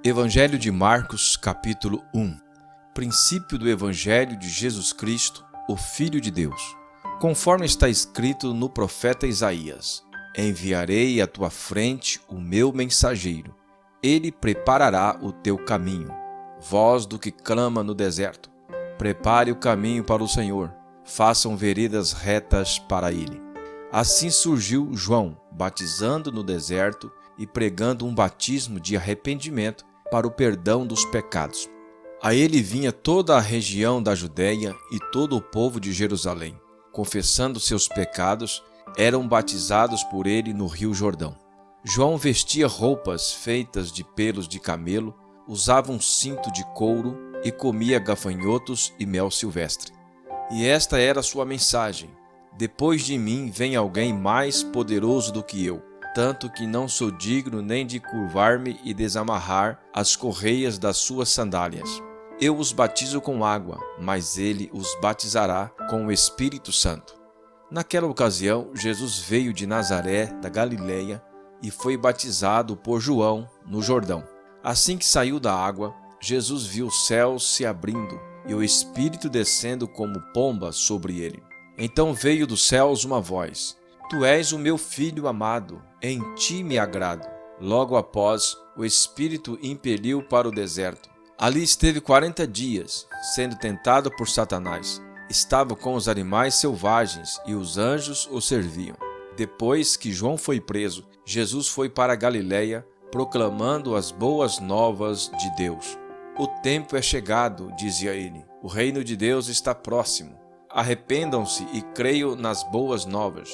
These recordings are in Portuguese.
Evangelho de Marcos, capítulo 1. Princípio do Evangelho de Jesus Cristo, o Filho de Deus. Conforme está escrito no profeta Isaías: Enviarei à tua frente o meu mensageiro. Ele preparará o teu caminho. Voz do que clama no deserto: prepare o caminho para o Senhor, façam veredas retas para ele. Assim surgiu João, batizando no deserto e pregando um batismo de arrependimento para o perdão dos pecados. A ele vinha toda a região da Judéia e todo o povo de Jerusalém. Confessando seus pecados, eram batizados por ele no rio Jordão. João vestia roupas feitas de pelos de camelo, usava um cinto de couro e comia gafanhotos e mel silvestre. E esta era sua mensagem: depois de mim vem alguém mais poderoso do que eu, tanto que não sou digno nem de curvar-me e desamarrar as correias das suas sandálias. Eu os batizo com água, mas ele os batizará com o Espírito Santo. Naquela ocasião, Jesus veio de Nazaré, da Galileia, e foi batizado por João no Jordão. Assim que saiu da água, Jesus viu os céus se abrindo e o Espírito descendo como pomba sobre ele. Então veio dos céus uma voz: Tu és o meu Filho amado, em ti me agrado. Logo após, o Espírito impeliu para o deserto. Ali esteve 40 dias, sendo tentado por Satanás. Estava com os animais selvagens e os anjos o serviam. Depois que João foi preso, Jesus foi para a Galileia, proclamando as boas novas de Deus. O tempo é chegado, dizia ele. O reino de Deus está próximo. Arrependam-se e creiam nas boas novas.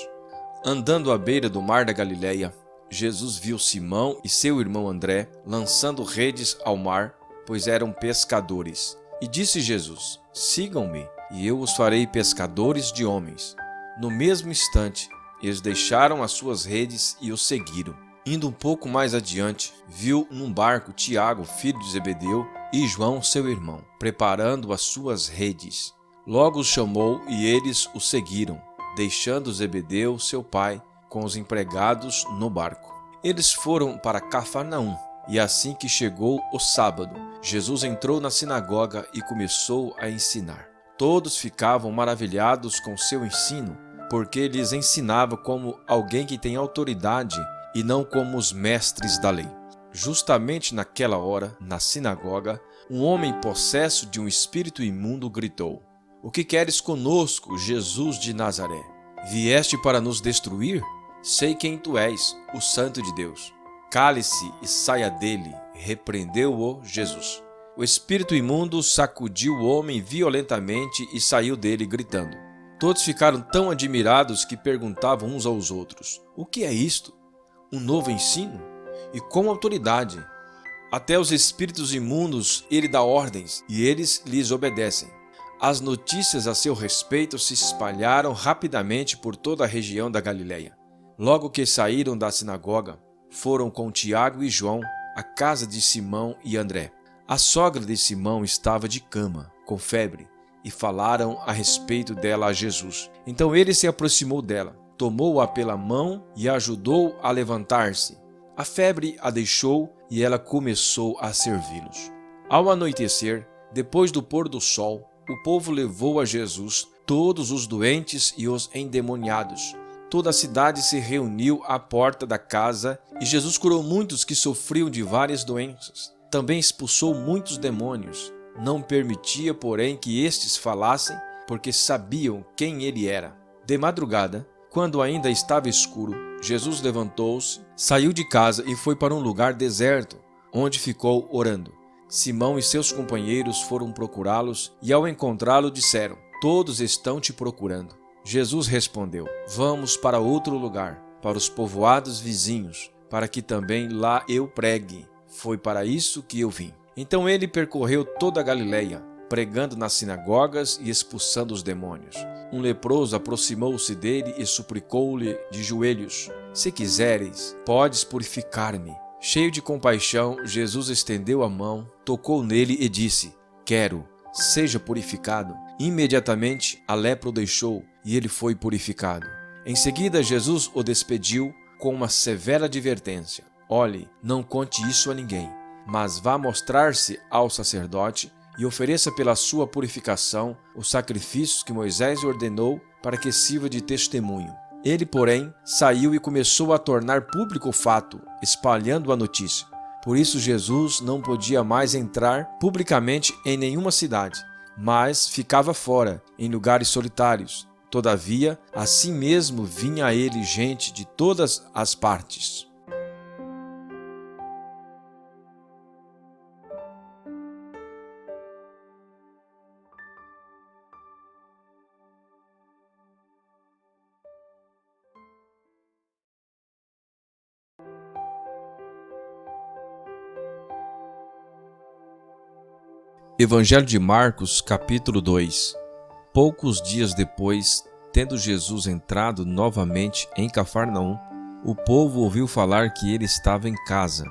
Andando à beira do mar da Galileia, Jesus viu Simão e seu irmão André lançando redes ao mar, pois eram pescadores. E disse Jesus: Sigam-me, e eu os farei pescadores de homens. No mesmo instante, eles deixaram as suas redes e o seguiram. Indo um pouco mais adiante, viu num barco Tiago, filho de Zebedeu, e João, seu irmão, preparando as suas redes. Logo os chamou e eles o seguiram, deixando Zebedeu, seu pai, com os empregados no barco. Eles foram para Cafarnaum, e assim que chegou o sábado, Jesus entrou na sinagoga e começou a ensinar. Todos ficavam maravilhados com seu ensino, porque lhes ensinava como alguém que tem autoridade e não como os mestres da lei. Justamente naquela hora, na sinagoga, um homem possesso de um espírito imundo gritou: O que queres conosco, Jesus de Nazaré? Vieste para nos destruir? Sei quem tu és, o Santo de Deus. Cale-se e saia dele, repreendeu-o Jesus. O espírito imundo sacudiu o homem violentamente e saiu dele gritando. Todos ficaram tão admirados que perguntavam uns aos outros: O que é isto? Um novo ensino? E com autoridade. Até os espíritos imundos ele dá ordens, e eles lhes obedecem. As notícias a seu respeito se espalharam rapidamente por toda a região da Galileia. Logo que saíram da sinagoga, foram com Tiago e João à casa de Simão e André. A sogra de Simão estava de cama, com febre, e falaram a respeito dela a Jesus. Então ele se aproximou dela, tomou-a pela mão e a ajudou a levantar-se. A febre a deixou e ela começou a servi-los. Ao anoitecer, depois do pôr do sol, o povo levou a Jesus todos os doentes e os endemoniados. Toda a cidade se reuniu à porta da casa e Jesus curou muitos que sofriam de várias doenças. Também expulsou muitos demônios. Não permitia, porém, que estes falassem, porque sabiam quem ele era. De madrugada, quando ainda estava escuro, Jesus levantou-se, saiu de casa e foi para um lugar deserto, onde ficou orando. Simão e seus companheiros foram procurá-los e, ao encontrá-lo, disseram: Todos estão te procurando. Jesus respondeu: Vamos para outro lugar, para os povoados vizinhos, para que também lá eu pregue. Foi para isso que eu vim. Então ele percorreu toda a Galileia, pregando nas sinagogas e expulsando os demônios. Um leproso aproximou-se dele e suplicou-lhe de joelhos: Se quiseres, podes purificar-me. Cheio de compaixão, Jesus estendeu a mão, tocou nele e disse: Quero, seja purificado. Imediatamente a lepra o deixou e ele foi purificado. Em seguida, Jesus o despediu com uma severa advertência: Olhe, não conte isso a ninguém. mas vá mostrar-se ao sacerdote e ofereça pela sua purificação os sacrifícios que Moisés ordenou para que sirva de testemunho. Ele, porém, saiu e começou a tornar público o fato, espalhando a notícia. Por isso Jesus não podia mais entrar publicamente em nenhuma cidade, mas ficava fora, em lugares solitários. Todavia, assim mesmo vinha a ele gente de todas as partes. Evangelho de Marcos, capítulo 2. Poucos dias depois, tendo Jesus entrado novamente em Cafarnaum, o povo ouviu falar que ele estava em casa.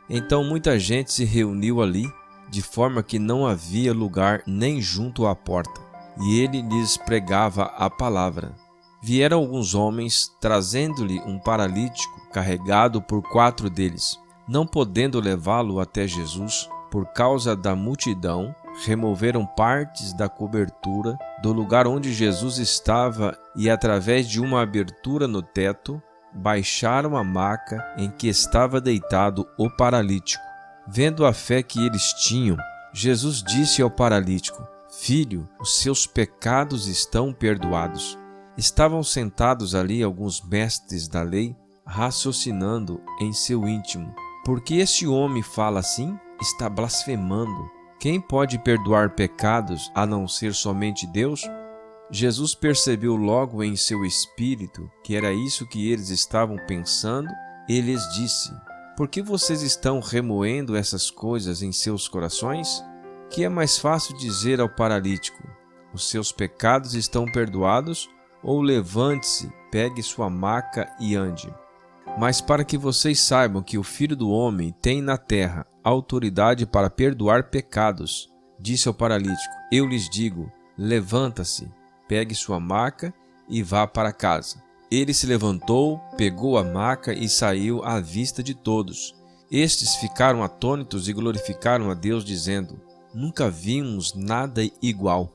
Então muita gente se reuniu ali, de forma que não havia lugar nem junto à porta, e ele lhes pregava a palavra. Vieram alguns homens, trazendo-lhe um paralítico carregado por 4 deles. Não podendo levá-lo até Jesus, por causa da multidão, removeram partes da cobertura do lugar onde Jesus estava e, através de uma abertura no teto, baixaram a maca em que estava deitado o paralítico. Vendo a fé que eles tinham, Jesus disse ao paralítico: Filho, os seus pecados estão perdoados. Estavam sentados ali alguns mestres da lei, raciocinando em seu íntimo: Por que esse homem fala assim? Está blasfemando. Quem pode perdoar pecados a não ser somente Deus? Jesus percebeu logo em seu espírito que era isso que eles estavam pensando e lhes disse: Por que vocês estão remoendo essas coisas em seus corações? Que é mais fácil dizer ao paralítico: Os seus pecados estão perdoados, ou levante-se, pegue sua maca e ande. Mas para que vocês saibam que o Filho do Homem tem na terra autoridade para perdoar pecados, disse ao paralítico: Eu lhes digo, levanta-se, pegue sua maca e vá para casa. Ele se levantou, pegou a maca e saiu à vista de todos. Estes ficaram atônitos e glorificaram a Deus, dizendo: Nunca vimos nada igual.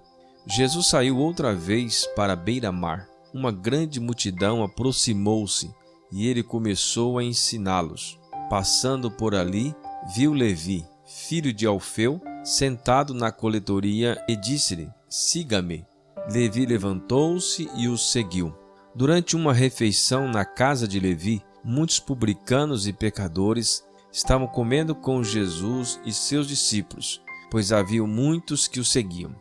Jesus saiu outra vez para a beira-mar. Uma grande multidão aproximou-se e ele começou a ensiná-los. Passando por ali, viu Levi, filho de Alfeu, sentado na coletoria e disse-lhe: Siga-me. Levi levantou-se e o seguiu. Durante uma refeição na casa de Levi, muitos publicanos e pecadores estavam comendo com Jesus e seus discípulos, pois havia muitos que o seguiam.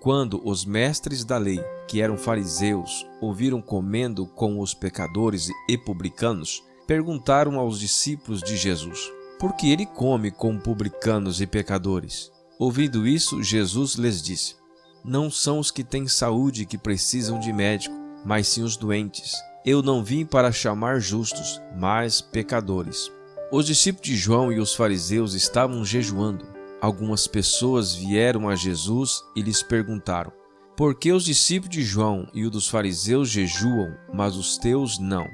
Quando os mestres da lei, que eram fariseus, ouviram comendo com os pecadores e publicanos, perguntaram aos discípulos de Jesus: Por que ele come com publicanos e pecadores? Ouvindo isso, Jesus lhes disse: Não são os que têm saúde que precisam de médico, mas sim os doentes. Eu não vim para chamar justos, mas pecadores. Os discípulos de João e os fariseus estavam jejuando. Algumas pessoas vieram a Jesus e lhes perguntaram: Por que os discípulos de João e os dos fariseus jejuam, mas os teus não?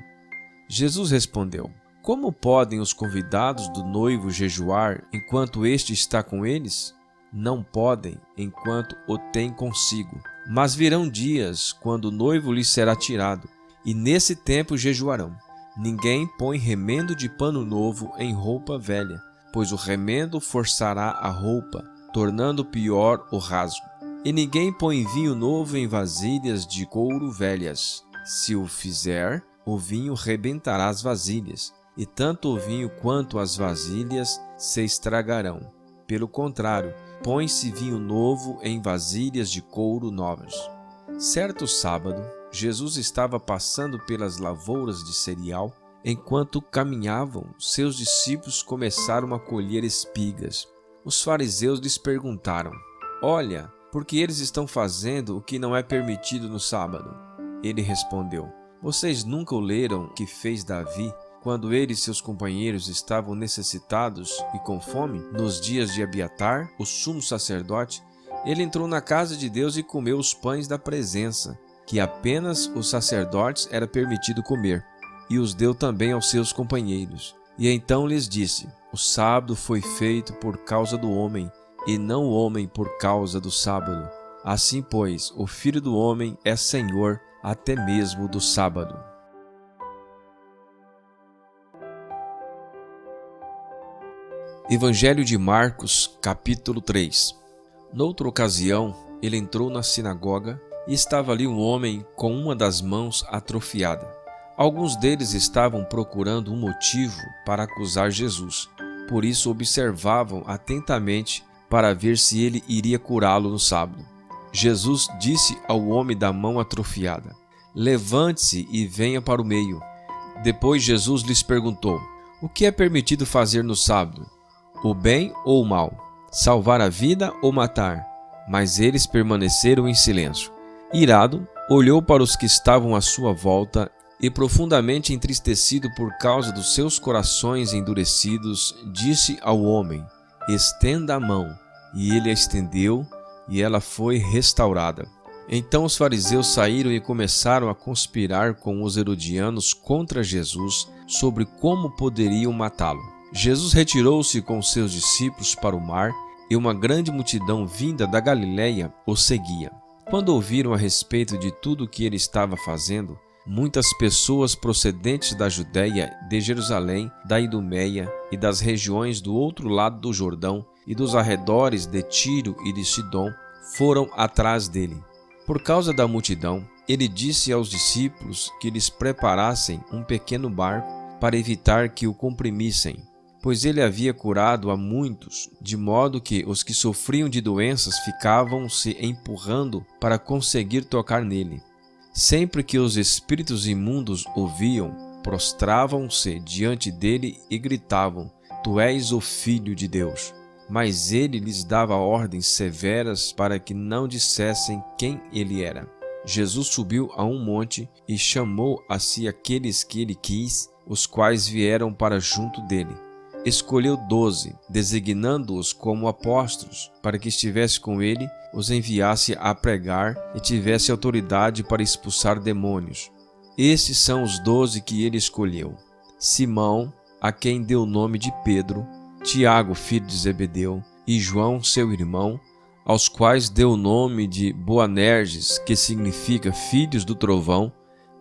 Jesus respondeu: Como podem os convidados do noivo jejuar enquanto este está com eles? Não podem enquanto o tem consigo. Mas virão dias quando o noivo lhes será tirado, e nesse tempo jejuarão. Ninguém põe remendo de pano novo em roupa velha, pois o remendo forçará a roupa, tornando pior o rasgo. E ninguém põe vinho novo em vasilhas de couro velhas. Se o fizer, o vinho rebentará as vasilhas, e tanto o vinho quanto as vasilhas se estragarão. Pelo contrário, põe-se vinho novo em vasilhas de couro novas. Certo sábado, Jesus estava passando pelas lavouras de cereal. Enquanto caminhavam, seus discípulos começaram a colher espigas. Os fariseus lhes perguntaram: Olha, por que eles estão fazendo o que não é permitido no sábado? Ele respondeu: Vocês nunca o leram o que fez Davi, quando ele e seus companheiros estavam necessitados e com fome? Nos dias de Abiatar, o sumo sacerdote, ele entrou na casa de Deus e comeu os pães da presença, que apenas os sacerdotes era permitido comer, e os deu também aos seus companheiros. E então lhes disse: o sábado foi feito por causa do homem, e não o homem por causa do sábado. Assim, pois, o Filho do Homem é Senhor até mesmo do sábado. Evangelho de Marcos, capítulo 3. Noutra ocasião, ele entrou na sinagoga e estava ali um homem com uma das mãos atrofiada. Alguns deles estavam procurando um motivo para acusar Jesus, por isso observavam atentamente para ver se ele iria curá-lo no sábado. Jesus disse ao homem da mão atrofiada: levante-se e venha para o meio. Depois Jesus lhes perguntou: o que é permitido fazer no sábado? O bem ou o mal? Salvar a vida ou matar? Mas eles permaneceram em silêncio. Irado, olhou para os que estavam à sua volta e, profundamente entristecido por causa dos seus corações endurecidos, disse ao homem: estenda a mão. E ele a estendeu, e ela foi restaurada. Então os fariseus saíram e começaram a conspirar com os herodianos contra Jesus sobre como poderiam matá-lo. Jesus retirou-se com seus discípulos para o mar, e uma grande multidão vinda da Galiléia o seguia. Quando ouviram a respeito de tudo o que ele estava fazendo, muitas pessoas procedentes da Judéia, de Jerusalém, da Idumeia e das regiões do outro lado do Jordão e dos arredores de Tiro e de Sidom foram atrás dele. Por causa da multidão, ele disse aos discípulos que lhes preparassem um pequeno barco para evitar que o comprimissem, pois ele havia curado a muitos, de modo que os que sofriam de doenças ficavam se empurrando para conseguir tocar nele. Sempre que os espíritos imundos o viam, prostravam-se diante dele e gritavam: tu és o Filho de Deus. Mas ele lhes dava ordens severas para que não dissessem quem ele era. Jesus subiu a um monte e chamou a si aqueles que ele quis, os quais vieram para junto dele. Escolheu 12, designando-os como apóstolos, para que estivesse com ele, os enviasse a pregar e tivesse autoridade para expulsar demônios. Estes são os 12 que ele escolheu: Simão, a quem deu o nome de Pedro, Tiago, filho de Zebedeu, e João, seu irmão, aos quais deu o nome de Boanerges, que significa filhos do trovão,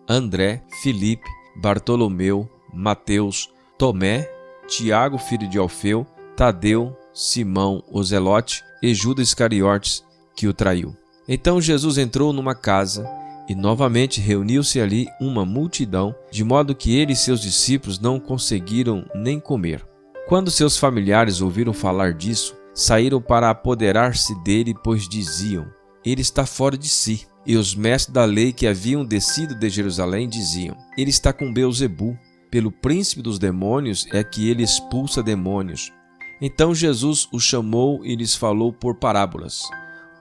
André, Filipe, Bartolomeu, Mateus, Tomé, Tiago, filho de Alfeu, Tadeu, Simão, o Zelote e Judas Iscariotes, que o traiu. Então Jesus entrou numa casa e novamente reuniu-se ali uma multidão, de modo que ele e seus discípulos não conseguiram nem comer. Quando seus familiares ouviram falar disso, saíram para apoderar-se dele, pois diziam: ele está fora de si. E os mestres da lei que haviam descido de Jerusalém diziam: ele está com Beelzebu, pelo príncipe dos demônios é que ele expulsa demônios. Então Jesus os chamou e lhes falou por parábolas: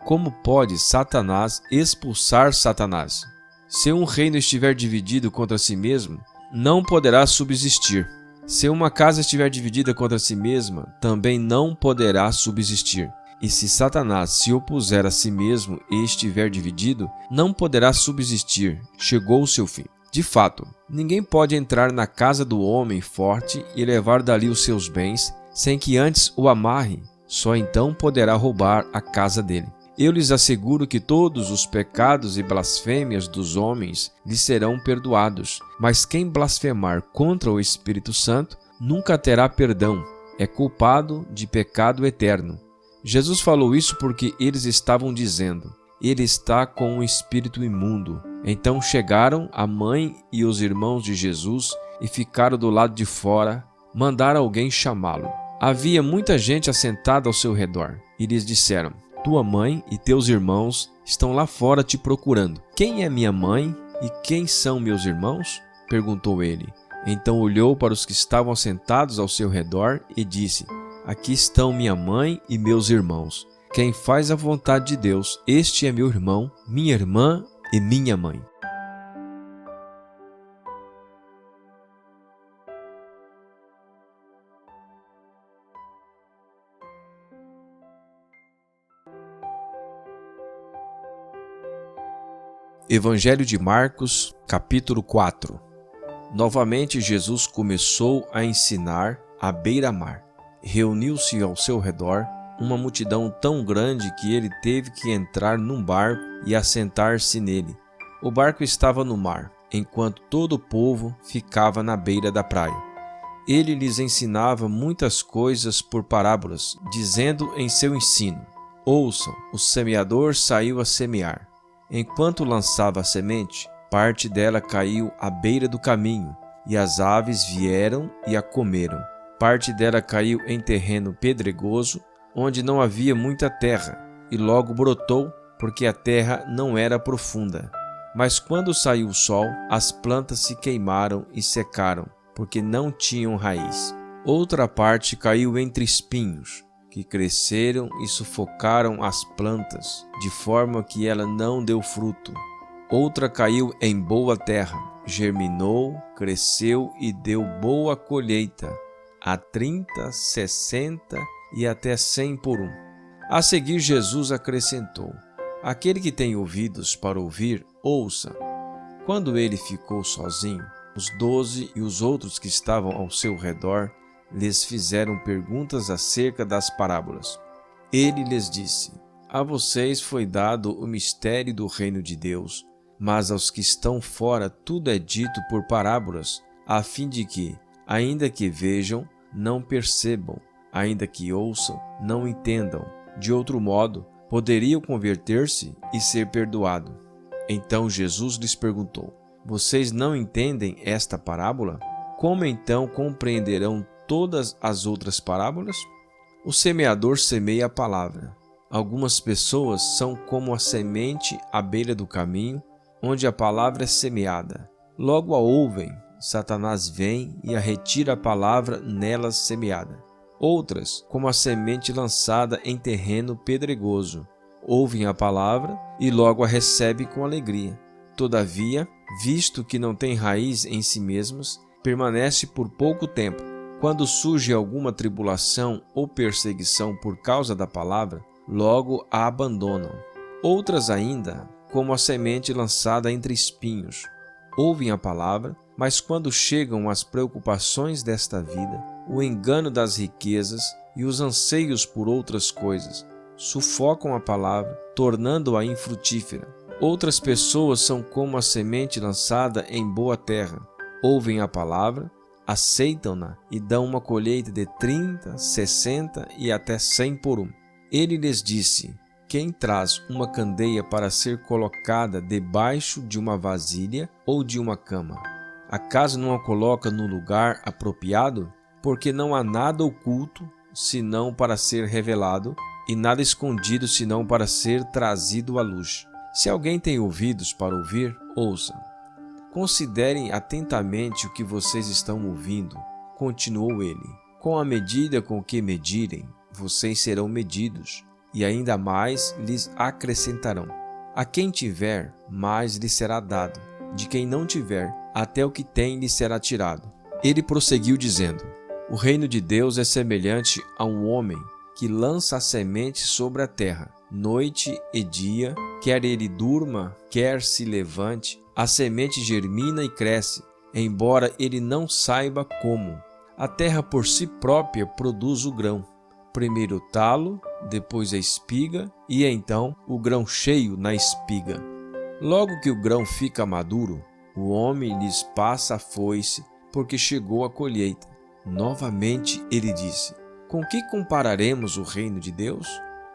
como pode Satanás expulsar Satanás? Se um reino estiver dividido contra si mesmo, não poderá subsistir. Se uma casa estiver dividida contra si mesma, também não poderá subsistir. E se Satanás se opuser a si mesmo e estiver dividido, não poderá subsistir. Chegou o seu fim. De fato, ninguém pode entrar na casa do homem forte e levar dali os seus bens, sem que antes o amarre. Só então poderá roubar a casa dele. Eu lhes asseguro que todos os pecados e blasfêmias dos homens lhes serão perdoados, mas quem blasfemar contra o Espírito Santo nunca terá perdão, é culpado de pecado eterno. Jesus falou isso porque eles estavam dizendo: ele está com um espírito imundo. Então chegaram a mãe e os irmãos de Jesus e ficaram do lado de fora, mandaram alguém chamá-lo. Havia muita gente assentada ao seu redor, e lhes disseram: tua mãe e teus irmãos estão lá fora te procurando. Quem é minha mãe e quem são meus irmãos? Perguntou ele. Então olhou para os que estavam sentados ao seu redor e disse: aqui estão minha mãe e meus irmãos. Quem faz a vontade de Deus, este é meu irmão, minha irmã e minha mãe. Evangelho de Marcos, capítulo 4. Novamente Jesus começou a ensinar à beira-mar. Reuniu-se ao seu redor uma multidão tão grande que ele teve que entrar num barco e assentar-se nele. O barco estava no mar, enquanto todo o povo ficava na beira da praia. Ele lhes ensinava muitas coisas por parábolas, dizendo em seu ensino: ouçam, o semeador saiu a semear. Enquanto lançava a semente, parte dela caiu à beira do caminho, e as aves vieram e a comeram. Parte dela caiu em terreno pedregoso, onde não havia muita terra, e logo brotou, porque a terra não era profunda. Mas quando saiu o sol, as plantas se queimaram e secaram, porque não tinham raiz. Outra parte caiu entre espinhos, que cresceram e sufocaram as plantas, de forma que ela não deu fruto. Outra caiu em boa terra, germinou, cresceu e deu boa colheita, a 30, 60 e até 100 por um. A seguir Jesus acrescentou: aquele que tem ouvidos para ouvir, ouça. Quando ele ficou sozinho, os 12 e os outros que estavam ao seu redor lhes fizeram perguntas acerca das parábolas. Ele lhes disse: a vocês foi dado o mistério do reino de Deus, mas aos que estão fora tudo é dito por parábolas, a fim de que, ainda que vejam, não percebam, ainda que ouçam, não entendam. De outro modo, poderiam converter-se e ser perdoado. Então Jesus lhes perguntou: vocês não entendem esta parábola? Como então compreenderão todas as outras parábolas? O semeador semeia a palavra. Algumas pessoas são como a semente à beira do caminho, onde a palavra é semeada. Logo a ouvem, Satanás vem e a retira a palavra nelas semeada. Outras, como a semente lançada em terreno pedregoso, ouvem a palavra e logo a recebem com alegria. Todavia, visto que não tem raiz em si mesmas, permanece por pouco tempo. Quando surge alguma tribulação ou perseguição por causa da palavra, logo a abandonam. Outras ainda, como a semente lançada entre espinhos, ouvem a palavra, mas quando chegam as preocupações desta vida, o engano das riquezas e os anseios por outras coisas, sufocam a palavra, tornando-a infrutífera. Outras pessoas são como a semente lançada em boa terra. Ouvem a palavra, aceitam-na e dão uma colheita de 30, 60 e até 100 por um. Ele lhes disse: quem traz uma candeia para ser colocada debaixo de uma vasilha ou de uma cama? Acaso não a coloca no lugar apropriado? Porque não há nada oculto, senão para ser revelado, e nada escondido, senão para ser trazido à luz. Se alguém tem ouvidos para ouvir, ouça. Considerem atentamente o que vocês estão ouvindo, continuou ele. Com a medida com que medirem, vocês serão medidos, e ainda mais lhes acrescentarão. A quem tiver, mais lhe será dado. De quem não tiver, até o que tem lhe será tirado. Ele prosseguiu dizendo: o reino de Deus é semelhante a um homem que lança a semente sobre a terra. Noite e dia, quer ele durma, quer se levante, a semente germina e cresce, embora ele não saiba como. A terra por si própria produz o grão. Primeiro o talo, depois a espiga e então o grão cheio na espiga. Logo que o grão fica maduro, o homem lhes passa a foice, porque chegou a colheita. Novamente ele disse: com que compararemos o reino de Deus?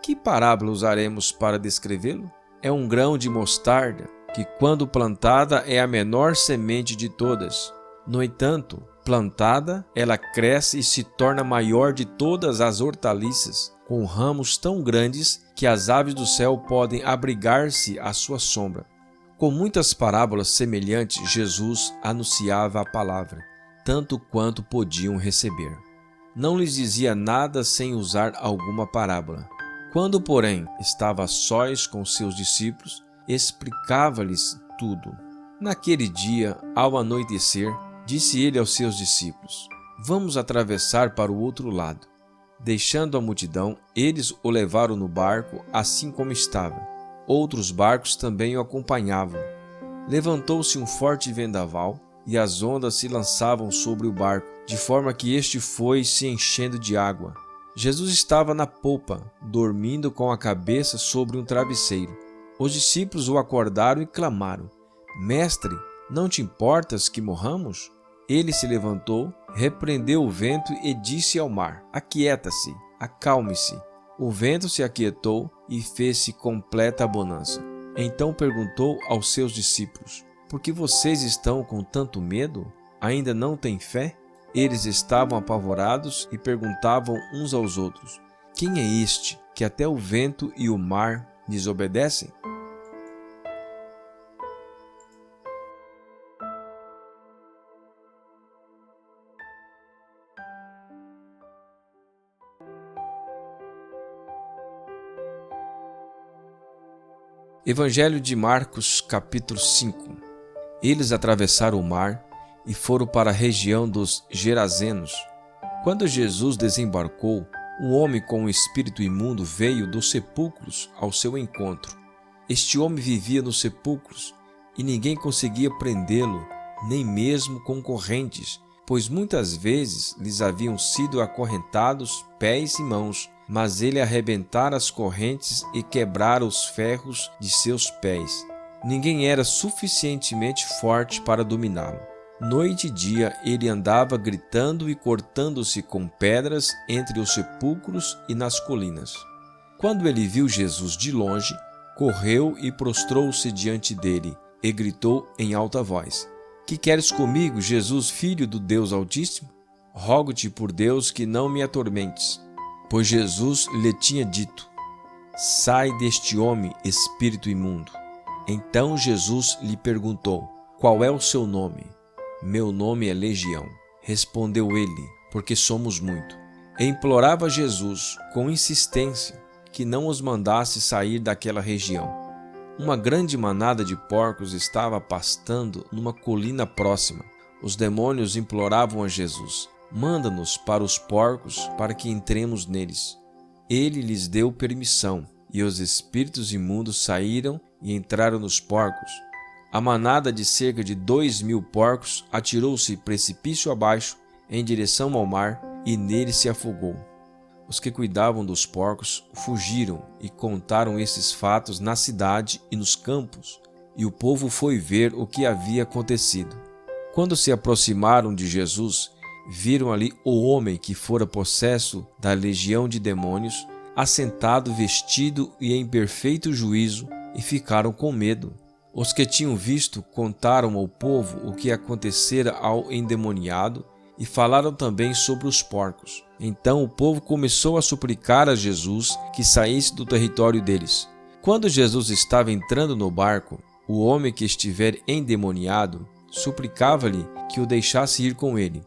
Que parábola usaremos para descrevê-lo? É um grão de mostarda, que quando plantada é a menor semente de todas. No entanto, plantada, ela cresce e se torna maior de todas as hortaliças, com ramos tão grandes que as aves do céu podem abrigar-se à sua sombra. Com muitas parábolas semelhantes, Jesus anunciava a palavra, tanto quanto podiam receber. Não lhes dizia nada sem usar alguma parábola. Quando, porém, estava a sós com seus discípulos, explicava-lhes tudo. Naquele dia, ao anoitecer, disse ele aos seus discípulos: vamos atravessar para o outro lado. Deixando a multidão, eles o levaram no barco, assim como estava. Outros barcos também o acompanhavam. Levantou-se um forte vendaval, e as ondas se lançavam sobre o barco, de forma que este foi se enchendo de água. Jesus estava na popa, dormindo com a cabeça sobre um travesseiro. Os discípulos o acordaram e clamaram: Mestre, não te importas que morramos? Ele se levantou, repreendeu o vento e disse ao mar: Aquieta-se, acalme-se. O vento se aquietou e fez-se completa a bonança. Então perguntou aos seus discípulos: Por que vocês estão com tanto medo? Ainda não têm fé? Eles estavam apavorados e perguntavam uns aos outros: Quem é este que até o vento e o mar desobedecem? Evangelho de Marcos, capítulo 5. Eles atravessaram o mar e foram para a região dos Gerazenos. Quando Jesus desembarcou, um homem com um espírito imundo veio dos sepulcros ao seu encontro. Este homem vivia nos sepulcros e ninguém conseguia prendê-lo, nem mesmo com correntes, pois muitas vezes lhes haviam sido acorrentados pés e mãos, mas ele arrebentara as correntes e quebrara os ferros de seus pés. Ninguém era suficientemente forte para dominá-lo. Noite e dia ele andava gritando e cortando-se com pedras entre os sepulcros e nas colinas. Quando ele viu Jesus de longe, correu e prostrou-se diante dele e gritou em alta voz: Que queres comigo, Jesus, filho do Deus Altíssimo? Rogo-te por Deus que não me atormentes. Pois Jesus lhe tinha dito: Sai deste homem, espírito imundo. Então Jesus lhe perguntou: Qual é o seu nome? Meu nome é Legião, respondeu ele, porque somos muito. E implorava Jesus, com insistência, que não os mandasse sair daquela região. Uma grande manada de porcos estava pastando numa colina próxima. Os demônios imploravam a Jesus: Manda-nos para os porcos, para que entremos neles. Ele lhes deu permissão, e os espíritos imundos saíram e entraram nos porcos. A manada de cerca de 2.000 porcos atirou-se precipício abaixo, em direção ao mar, e nele se afogou. Os que cuidavam dos porcos fugiram e contaram esses fatos na cidade e nos campos, e o povo foi ver o que havia acontecido. Quando se aproximaram de Jesus, viram ali o homem que fora possesso da legião de demônios, assentado, vestido e em perfeito juízo, e ficaram com medo. Os que tinham visto contaram ao povo o que acontecera ao endemoniado e falaram também sobre os porcos. Então o povo começou a suplicar a Jesus que saísse do território deles. Quando Jesus estava entrando no barco, o homem que estiver endemoniado suplicava-lhe que o deixasse ir com ele.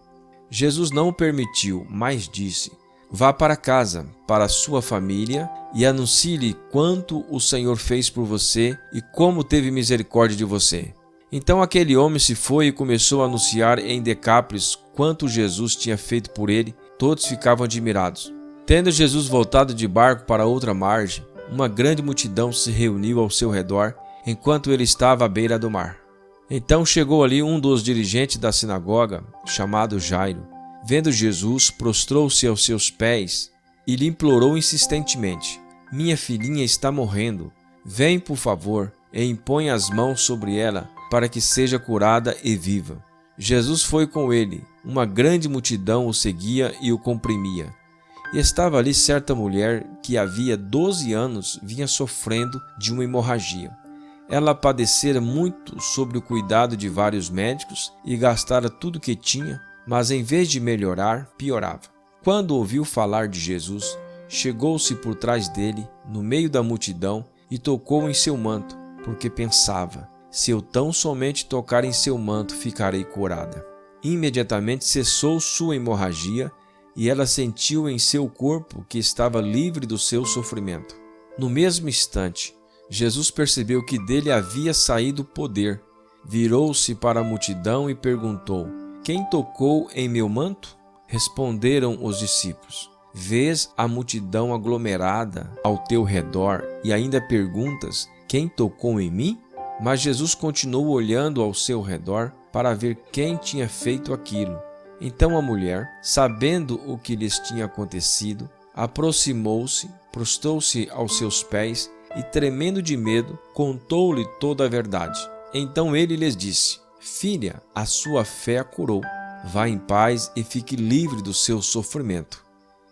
Jesus não o permitiu, mas disse: Vá para casa, para a sua família, e anuncie-lhe quanto o Senhor fez por você e como teve misericórdia de você. Então aquele homem se foi e começou a anunciar em Decápolis quanto Jesus tinha feito por ele. Todos ficavam admirados. Tendo Jesus voltado de barco para outra margem, uma grande multidão se reuniu ao seu redor, enquanto ele estava à beira do mar. Então chegou ali um dos dirigentes da sinagoga, chamado Jairo. Vendo Jesus, prostrou-se aos seus pés e lhe implorou insistentemente: Minha filhinha está morrendo. Vem, por favor, e impõe as mãos sobre ela, para que seja curada e viva. Jesus foi com ele. Uma grande multidão o seguia e o comprimia. E estava ali certa mulher que havia 12 anos vinha sofrendo de uma hemorragia. Ela padecera muito sob o cuidado de vários médicos e gastara tudo que tinha, mas em vez de melhorar, piorava. Quando ouviu falar de Jesus, chegou-se por trás dele, no meio da multidão, e tocou em seu manto, porque pensava: se eu tão somente tocar em seu manto, ficarei curada. Imediatamente cessou sua hemorragia, e ela sentiu em seu corpo que estava livre do seu sofrimento. No mesmo instante, Jesus percebeu que dele havia saído poder. Virou-se para a multidão e perguntou: Quem tocou em meu manto? Responderam os discípulos: Vês a multidão aglomerada ao teu redor e ainda perguntas: Quem tocou em mim? Mas Jesus continuou olhando ao seu redor, para ver quem tinha feito aquilo. Então a mulher, sabendo o que lhes tinha acontecido, aproximou-se, prostrou-se aos seus pés e, tremendo de medo, contou-lhe toda a verdade. Então ele lhes disse: Filha, a sua fé a curou. Vá em paz e fique livre do seu sofrimento.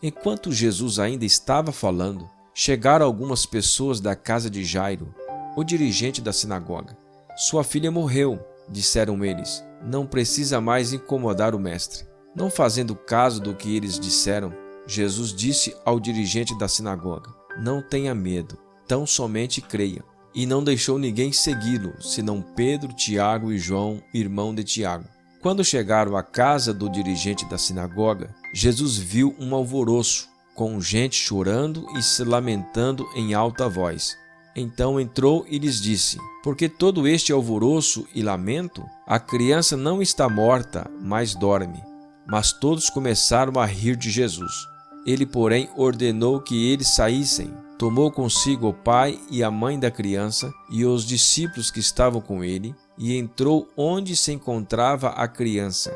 Enquanto Jesus ainda estava falando, chegaram algumas pessoas da casa de Jairo, o dirigente da sinagoga. Sua filha morreu, disseram eles. Não precisa mais incomodar o mestre. Não fazendo caso do que eles disseram, Jesus disse ao dirigente da sinagoga: Não tenha medo, tão somente creia. E não deixou ninguém segui-lo, senão Pedro, Tiago e João, irmão de Tiago. Quando chegaram à casa do dirigente da sinagoga, Jesus viu um alvoroço, com gente chorando e se lamentando em alta voz. Então entrou e lhes disse: Por que todo este alvoroço e lamento? A criança não está morta, mas dorme. Mas todos começaram a rir de Jesus. Ele, porém, ordenou que eles saíssem. Tomou consigo o pai e a mãe da criança e os discípulos que estavam com ele, e entrou onde se encontrava a criança.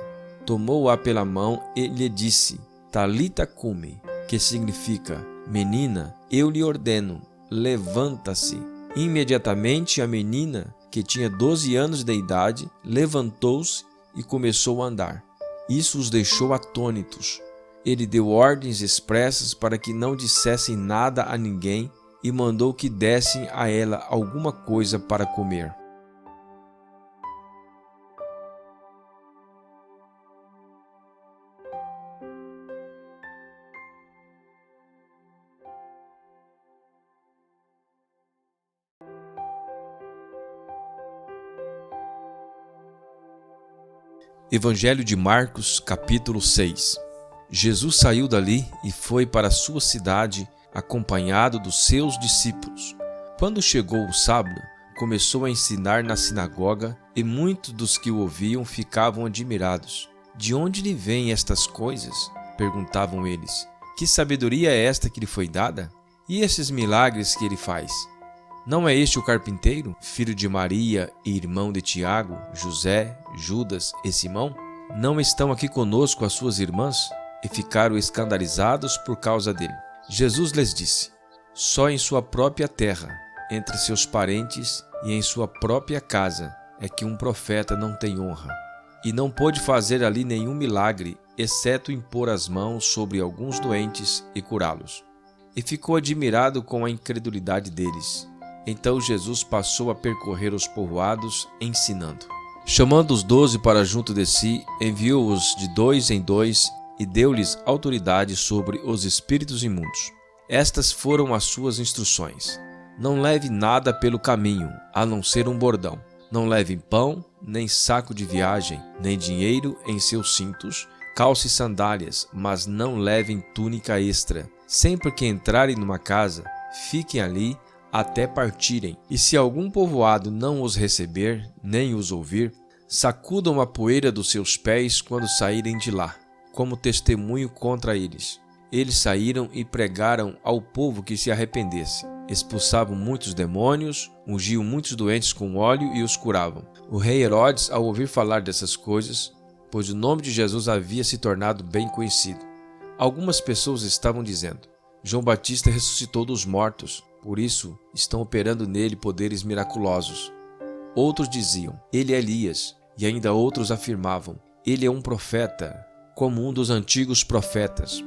Tomou-a pela mão e lhe disse: Talita cumi, que significa: Menina, eu lhe ordeno, levanta-se. Imediatamente a menina, que tinha 12 anos de idade, levantou-se e começou a andar. Isso os deixou atônitos. Ele deu ordens expressas para que não dissessem nada a ninguém e mandou que dessem a ela alguma coisa para comer. Evangelho de Marcos, capítulo 6. Jesus saiu dali e foi para sua cidade, acompanhado dos seus discípulos. Quando chegou o sábado, começou a ensinar na sinagoga, e muitos dos que o ouviam ficavam admirados. De onde lhe vêm estas coisas? Perguntavam eles. Que sabedoria é esta que lhe foi dada? E esses milagres que ele faz? Não é este o carpinteiro, filho de Maria e irmão de Tiago, José, Judas e Simão? Não estão aqui conosco as suas irmãs? E ficaram escandalizados por causa dele. Jesus lhes disse: Só em sua própria terra, entre seus parentes e em sua própria casa, é que um profeta não tem honra. E não pôde fazer ali nenhum milagre, exceto impor as mãos sobre alguns doentes e curá-los. E ficou admirado com a incredulidade deles. Então Jesus passou a percorrer os povoados, ensinando. Chamando os 12 para junto de si, enviou-os de 2 em 2 e deu-lhes autoridade sobre os espíritos imundos. Estas foram as suas instruções: Não leve nada pelo caminho, a não ser um bordão. Não levem pão, nem saco de viagem, nem dinheiro em seus cintos. Calce sandálias, mas não levem túnica extra. Sempre que entrarem numa casa, fiquem ali até partirem. E se algum povoado não os receber, nem os ouvir, sacudam a poeira dos seus pés quando saírem de lá, como testemunho contra eles. Eles saíram e pregaram ao povo que se arrependesse. Expulsavam muitos demônios, ungiam muitos doentes com óleo e os curavam. O rei Herodes, ao ouvir falar dessas coisas, pois o nome de Jesus havia se tornado bem conhecido, algumas pessoas estavam dizendo: João Batista ressuscitou dos mortos, por isso estão operando nele poderes miraculosos. Outros diziam: Ele é Elias, e ainda outros afirmavam: Ele é um profeta, como um dos antigos profetas.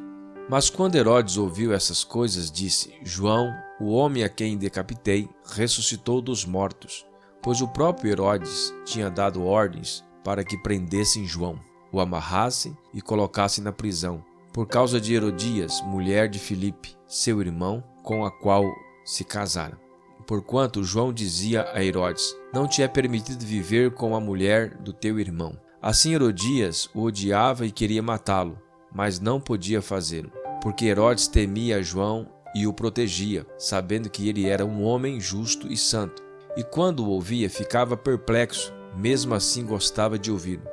Mas quando Herodes ouviu essas coisas, disse: João, o homem a quem decapitei, ressuscitou dos mortos, pois o próprio Herodes tinha dado ordens para que prendessem João, o amarrassem e colocassem na prisão, por causa de Herodias, mulher de Filipe, seu irmão, com a qual se casaram. Porquanto João dizia a Herodes: Não te é permitido viver com a mulher do teu irmão. Assim Herodias o odiava e queria matá-lo, mas não podia fazê-lo, porque Herodes temia João e o protegia, sabendo que ele era um homem justo e santo. E quando o ouvia, ficava perplexo, mesmo assim gostava de ouvi-lo.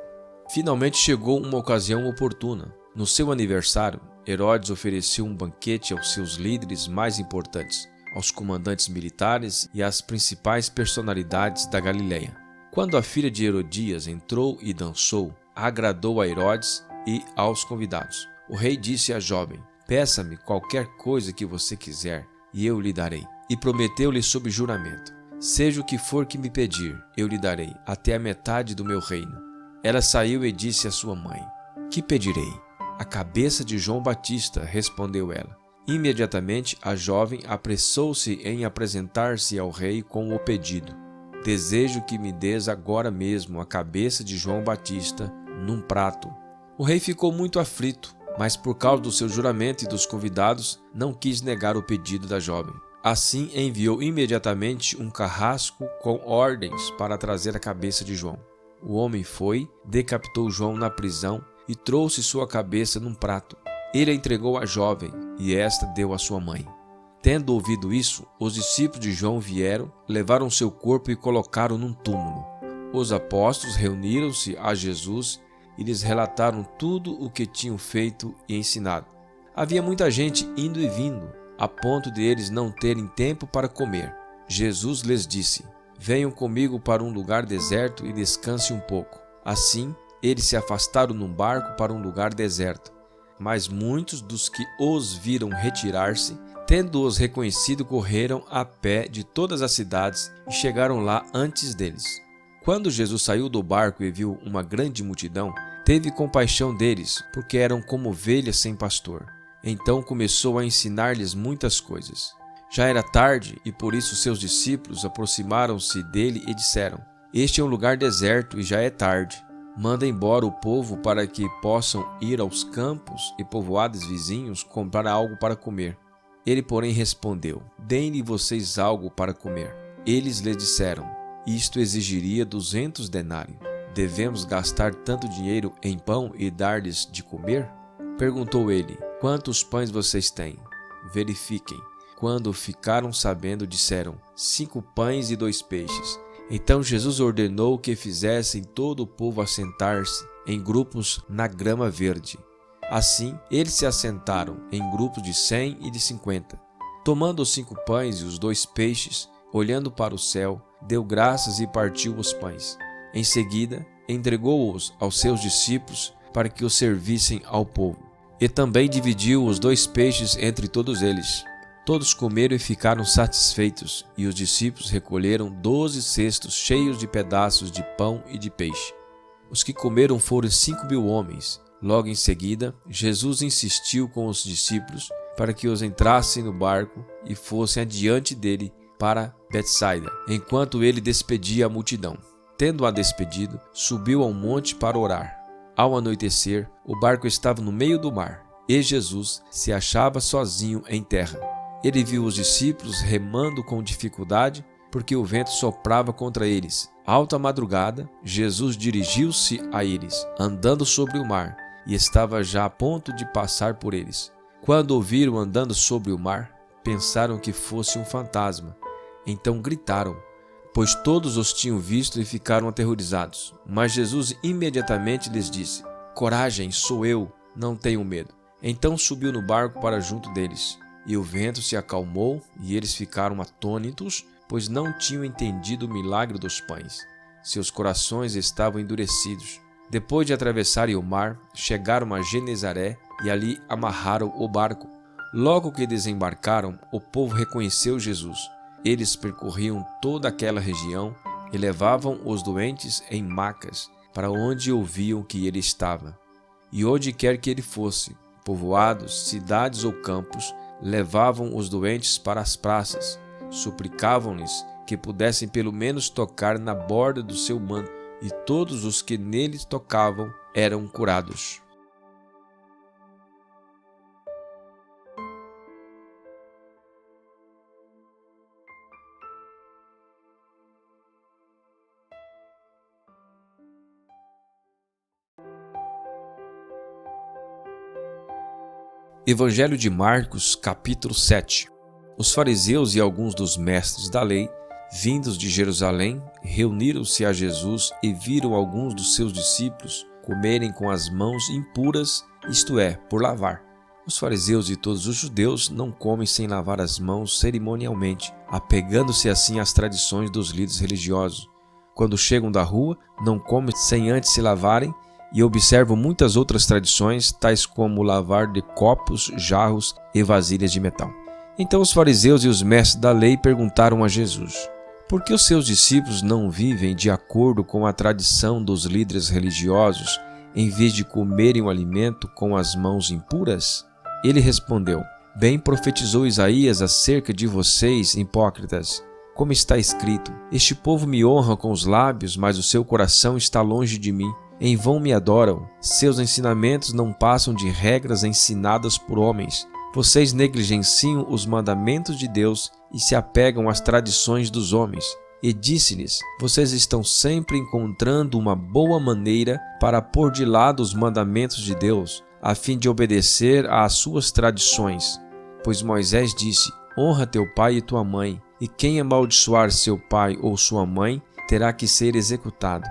Finalmente chegou uma ocasião oportuna. No seu aniversário, Herodes ofereceu um banquete aos seus líderes mais importantes, aos comandantes militares e às principais personalidades da Galileia. Quando a filha de Herodias entrou e dançou, agradou a Herodes e aos convidados. O rei disse à jovem: peça-me qualquer coisa que você quiser, e eu lhe darei. E prometeu-lhe sob juramento: seja o que for que me pedir, eu lhe darei, até a metade do meu reino. Ela saiu e disse à sua mãe: que pedirei? A cabeça de João Batista, respondeu ela. Imediatamente a jovem apressou-se em apresentar-se ao rei com o pedido: desejo que me des agora mesmo a cabeça de João Batista num prato. O rei ficou muito aflito, mas por causa do seu juramento e dos convidados, não quis negar o pedido da jovem. Assim enviou imediatamente um carrasco com ordens para trazer a cabeça de João. O homem foi, decapitou João na prisão e trouxe sua cabeça num prato. Ele a entregou à jovem, e esta deu à sua mãe. Tendo ouvido isso, os discípulos de João vieram, levaram seu corpo e colocaram num túmulo. Os apóstolos reuniram-se a Jesus e lhes relataram tudo o que tinham feito e ensinado. Havia muita gente indo e vindo, a ponto de eles não terem tempo para comer. Jesus lhes disse: venham comigo para um lugar deserto e descansem um pouco. Assim, eles se afastaram num barco para um lugar deserto. Mas muitos dos que os viram retirar-se, tendo-os reconhecido, correram a pé de todas as cidades e chegaram lá antes deles. Quando Jesus saiu do barco e viu uma grande multidão, teve compaixão deles, porque eram como ovelhas sem pastor. Então começou a ensinar-lhes muitas coisas. Já era tarde e por isso seus discípulos aproximaram-se dele e disseram: este é um lugar deserto e já é tarde. Manda embora o povo para que possam ir aos campos e povoados vizinhos comprar algo para comer. Ele, porém, respondeu: deem-lhe vocês algo para comer. Eles lhe disseram: isto exigiria 200 denários. Devemos gastar tanto dinheiro em pão e dar-lhes de comer? Perguntou ele: quantos pães vocês têm? Verifiquem. Quando ficaram sabendo, disseram: 5 pães e 2 peixes. Então Jesus ordenou que fizessem todo o povo assentar-se em grupos na grama verde. Assim, eles se assentaram em grupos de 100 e de 50. Tomando os 5 pães e os 2 peixes, olhando para o céu, deu graças e partiu os pães. Em seguida, entregou-os aos seus discípulos para que os servissem ao povo. E também dividiu os 2 peixes entre todos eles. Todos comeram e ficaram satisfeitos, e os discípulos recolheram 12 cestos cheios de pedaços de pão e de peixe. Os que comeram foram 5.000 homens. Logo em seguida, Jesus insistiu com os discípulos para que os entrassem no barco e fossem adiante dele para Betsaida, enquanto ele despedia a multidão. Tendo-a despedido, subiu ao monte para orar. Ao anoitecer, o barco estava no meio do mar, e Jesus se achava sozinho em terra. Ele viu os discípulos remando com dificuldade, porque o vento soprava contra eles. Alta madrugada, Jesus dirigiu-se a eles, andando sobre o mar, e estava já a ponto de passar por eles. Quando ouviram andando sobre o mar, pensaram que fosse um fantasma. Então gritaram, pois todos os tinham visto e ficaram aterrorizados. Mas Jesus imediatamente lhes disse: coragem, sou eu, não tenham medo. Então subiu no barco para junto deles. E o vento se acalmou, e eles ficaram atônitos, pois não tinham entendido o milagre dos pães. Seus corações estavam endurecidos. Depois de atravessarem o mar, chegaram a Genezaré e ali amarraram o barco. Logo que desembarcaram, o povo reconheceu Jesus. Eles percorriam toda aquela região e levavam os doentes em macas para onde ouviam que ele estava. E onde quer que ele fosse, povoados, cidades ou campos, levavam os doentes para as praças, suplicavam-lhes que pudessem pelo menos tocar na borda do seu manto, e todos os que neles tocavam eram curados. Evangelho de Marcos, capítulo 7. Os fariseus e alguns dos mestres da lei, vindos de Jerusalém, reuniram-se a Jesus e viram alguns dos seus discípulos comerem com as mãos impuras, isto é, por lavar. Os fariseus e todos os judeus não comem sem lavar as mãos cerimonialmente, apegando-se assim às tradições dos líderes religiosos. quando chegam da rua, não comem sem antes se lavarem, e observam muitas outras tradições, tais como o lavar de copos, jarros e vasilhas de metal. Então os fariseus e os mestres da lei perguntaram a Jesus: por que os seus discípulos não vivem de acordo com a tradição dos líderes religiosos, em vez de comerem o alimento com as mãos impuras? Ele respondeu: bem profetizou Isaías acerca de vocês, hipócritas. Como está escrito: este povo me honra com os lábios, mas o seu coração está longe de mim. Em vão me adoram. Seus ensinamentos não passam de regras ensinadas por homens. Vocês negligenciam os mandamentos de Deus e se apegam às tradições dos homens. E disse-lhes: vocês estão sempre encontrando uma boa maneira para pôr de lado os mandamentos de Deus, a fim de obedecer às suas tradições. Pois Moisés disse: honra teu pai e tua mãe, e quem amaldiçoar seu pai ou sua mãe terá que ser executado.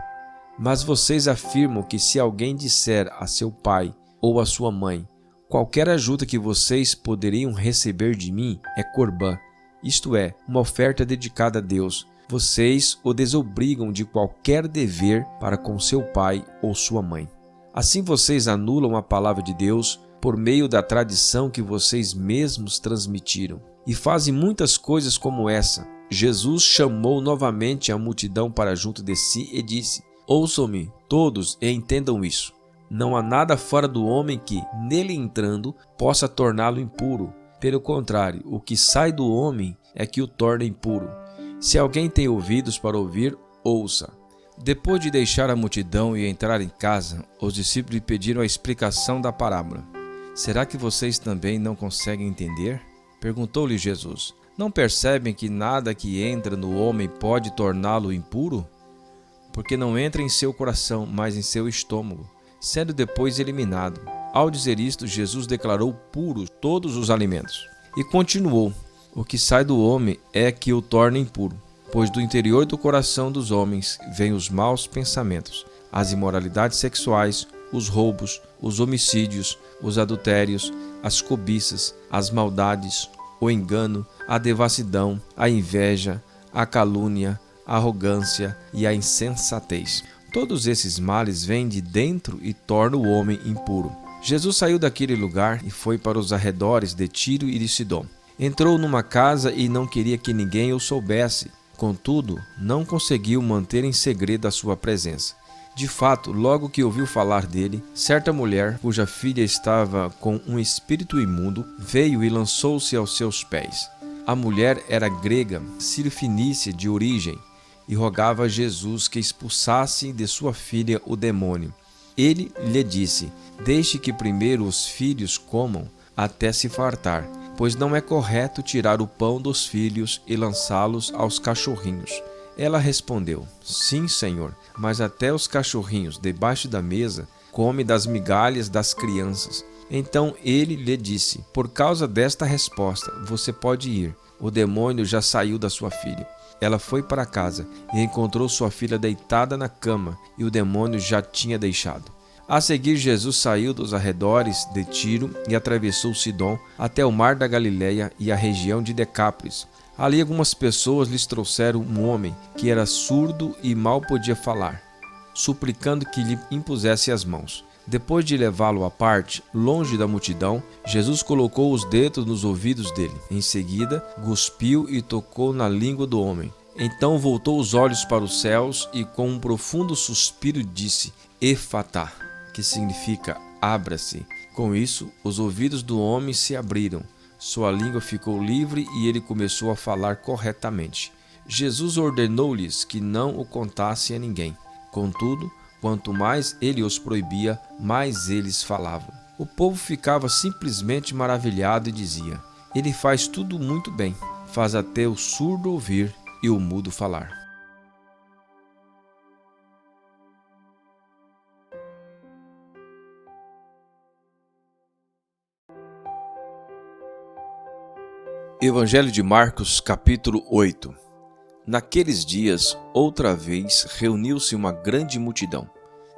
Mas vocês afirmam que se alguém disser a seu pai ou a sua mãe: qualquer ajuda que vocês poderiam receber de mim é corbã, isto é, uma oferta dedicada a Deus, vocês o desobrigam de qualquer dever para com seu pai ou sua mãe. Assim vocês anulam a palavra de Deus por meio da tradição que vocês mesmos transmitiram. E fazem muitas coisas como essa. Jesus chamou novamente a multidão para junto de si e disse: ouçam-me todos e entendam isso. Não há nada fora do homem que, nele entrando, possa torná-lo impuro. Pelo contrário, o que sai do homem é que o torna impuro. Se alguém tem ouvidos para ouvir, ouça. Depois de deixar a multidão e entrar em casa, os discípulos lhe pediram a explicação da parábola. Será que vocês também não conseguem entender? Perguntou-lhe Jesus: não percebem que nada que entra no homem pode torná-lo impuro? Porque não entra em seu coração, mas em seu estômago, sendo depois eliminado. Ao dizer isto, Jesus declarou puros todos os alimentos. E continuou: o que sai do homem é que o torna impuro, pois do interior do coração dos homens vêm os maus pensamentos, as imoralidades sexuais, os roubos, os homicídios, os adultérios, as cobiças, as maldades, o engano, a devassidão, a inveja, a calúnia, a arrogância e a insensatez. Todos esses males vêm de dentro e tornam o homem impuro. Jesus saiu daquele lugar e foi para os arredores de Tiro e de Sidom. Entrou numa casa e não queria que ninguém o soubesse. Contudo, não conseguiu manter em segredo a sua presença. De fato, logo que ouviu falar dele, certa mulher, cuja filha estava com um espírito imundo, veio e lançou-se aos seus pés. A mulher era grega, sírio-fenícia de origem, e rogava a Jesus que expulsasse de sua filha o demônio. Ele lhe disse: deixe que primeiro os filhos comam até se fartar, pois não é correto tirar o pão dos filhos e lançá-los aos cachorrinhos. Ela respondeu: sim, Senhor, mas até os cachorrinhos debaixo da mesa comem das migalhas das crianças. Então ele lhe disse: por causa desta resposta, você pode ir. O demônio já saiu da sua filha. Ela foi para casa e encontrou sua filha deitada na cama, e o demônio já tinha deixado. A seguir, Jesus saiu dos arredores de Tiro e atravessou Sidom até o mar da Galileia e a região de Decápolis. Ali algumas pessoas lhes trouxeram um homem que era surdo e mal podia falar, suplicando que lhe impusesse as mãos. Depois de levá-lo à parte, longe da multidão, Jesus colocou os dedos nos ouvidos dele. Em seguida, cuspiu e tocou na língua do homem. Então voltou os olhos para os céus e com um profundo suspiro disse: Efatá, que significa abra-se. Com isso, os ouvidos do homem se abriram. Sua língua ficou livre e ele começou a falar corretamente. Jesus ordenou-lhes que não o contassem a ninguém. Contudo, quanto mais ele os proibia, mais eles falavam. O povo ficava simplesmente maravilhado e dizia: ele faz tudo muito bem, faz até o surdo ouvir e o mudo falar. Evangelho de Marcos, capítulo 8. Naqueles dias, outra vez, reuniu-se uma grande multidão.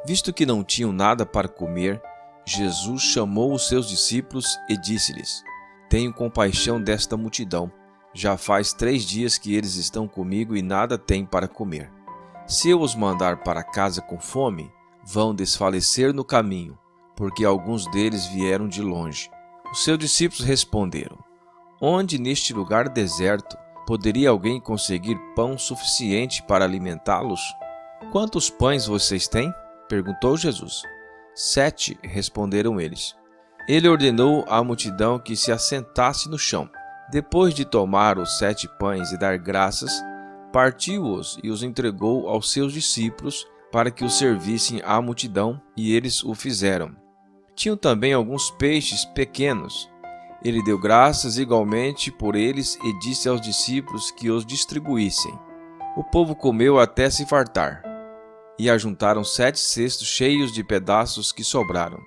Visto que não tinham nada para comer, Jesus chamou os seus discípulos e disse-lhes: Tenho compaixão desta multidão. Já faz 3 dias que eles estão comigo e nada têm para comer. Se eu os mandar para casa com fome, vão desfalecer no caminho, porque alguns deles vieram de longe. Os seus discípulos responderam: Onde neste lugar deserto poderia alguém conseguir pão suficiente para alimentá-los? Quantos pães vocês têm? Perguntou Jesus. 7, responderam eles. Ele ordenou à multidão que se assentasse no chão. Depois de tomar os 7 pães e dar graças, partiu-os e os entregou aos seus discípulos para que os servissem à multidão, e eles o fizeram. Tinham também alguns peixes pequenos. Ele deu graças igualmente por eles e disse aos discípulos que os distribuíssem. O povo comeu até se fartar, e ajuntaram 7 cestos cheios de pedaços que sobraram.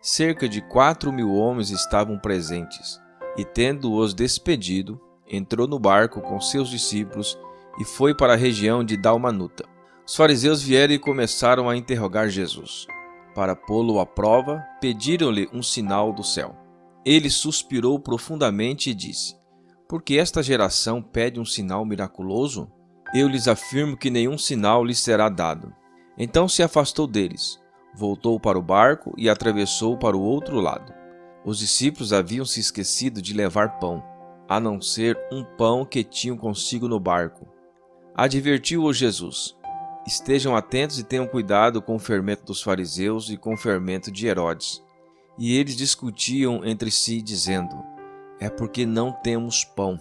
Cerca de 4.000 homens estavam presentes, e tendo-os despedido, entrou no barco com seus discípulos e foi para a região de Dalmanuta. Os fariseus vieram e começaram a interrogar Jesus. Para pô-lo à prova, pediram-lhe um sinal do céu. Ele suspirou profundamente e disse: Por que esta geração pede um sinal miraculoso? Eu lhes afirmo que nenhum sinal lhes será dado. Então se afastou deles, voltou para o barco e atravessou para o outro lado. Os discípulos haviam se esquecido de levar pão, a não ser um pão que tinham consigo no barco. Advertiu-os Jesus: Estejam atentos e tenham cuidado com o fermento dos fariseus e com o fermento de Herodes. E eles discutiam entre si, dizendo: É porque não temos pão.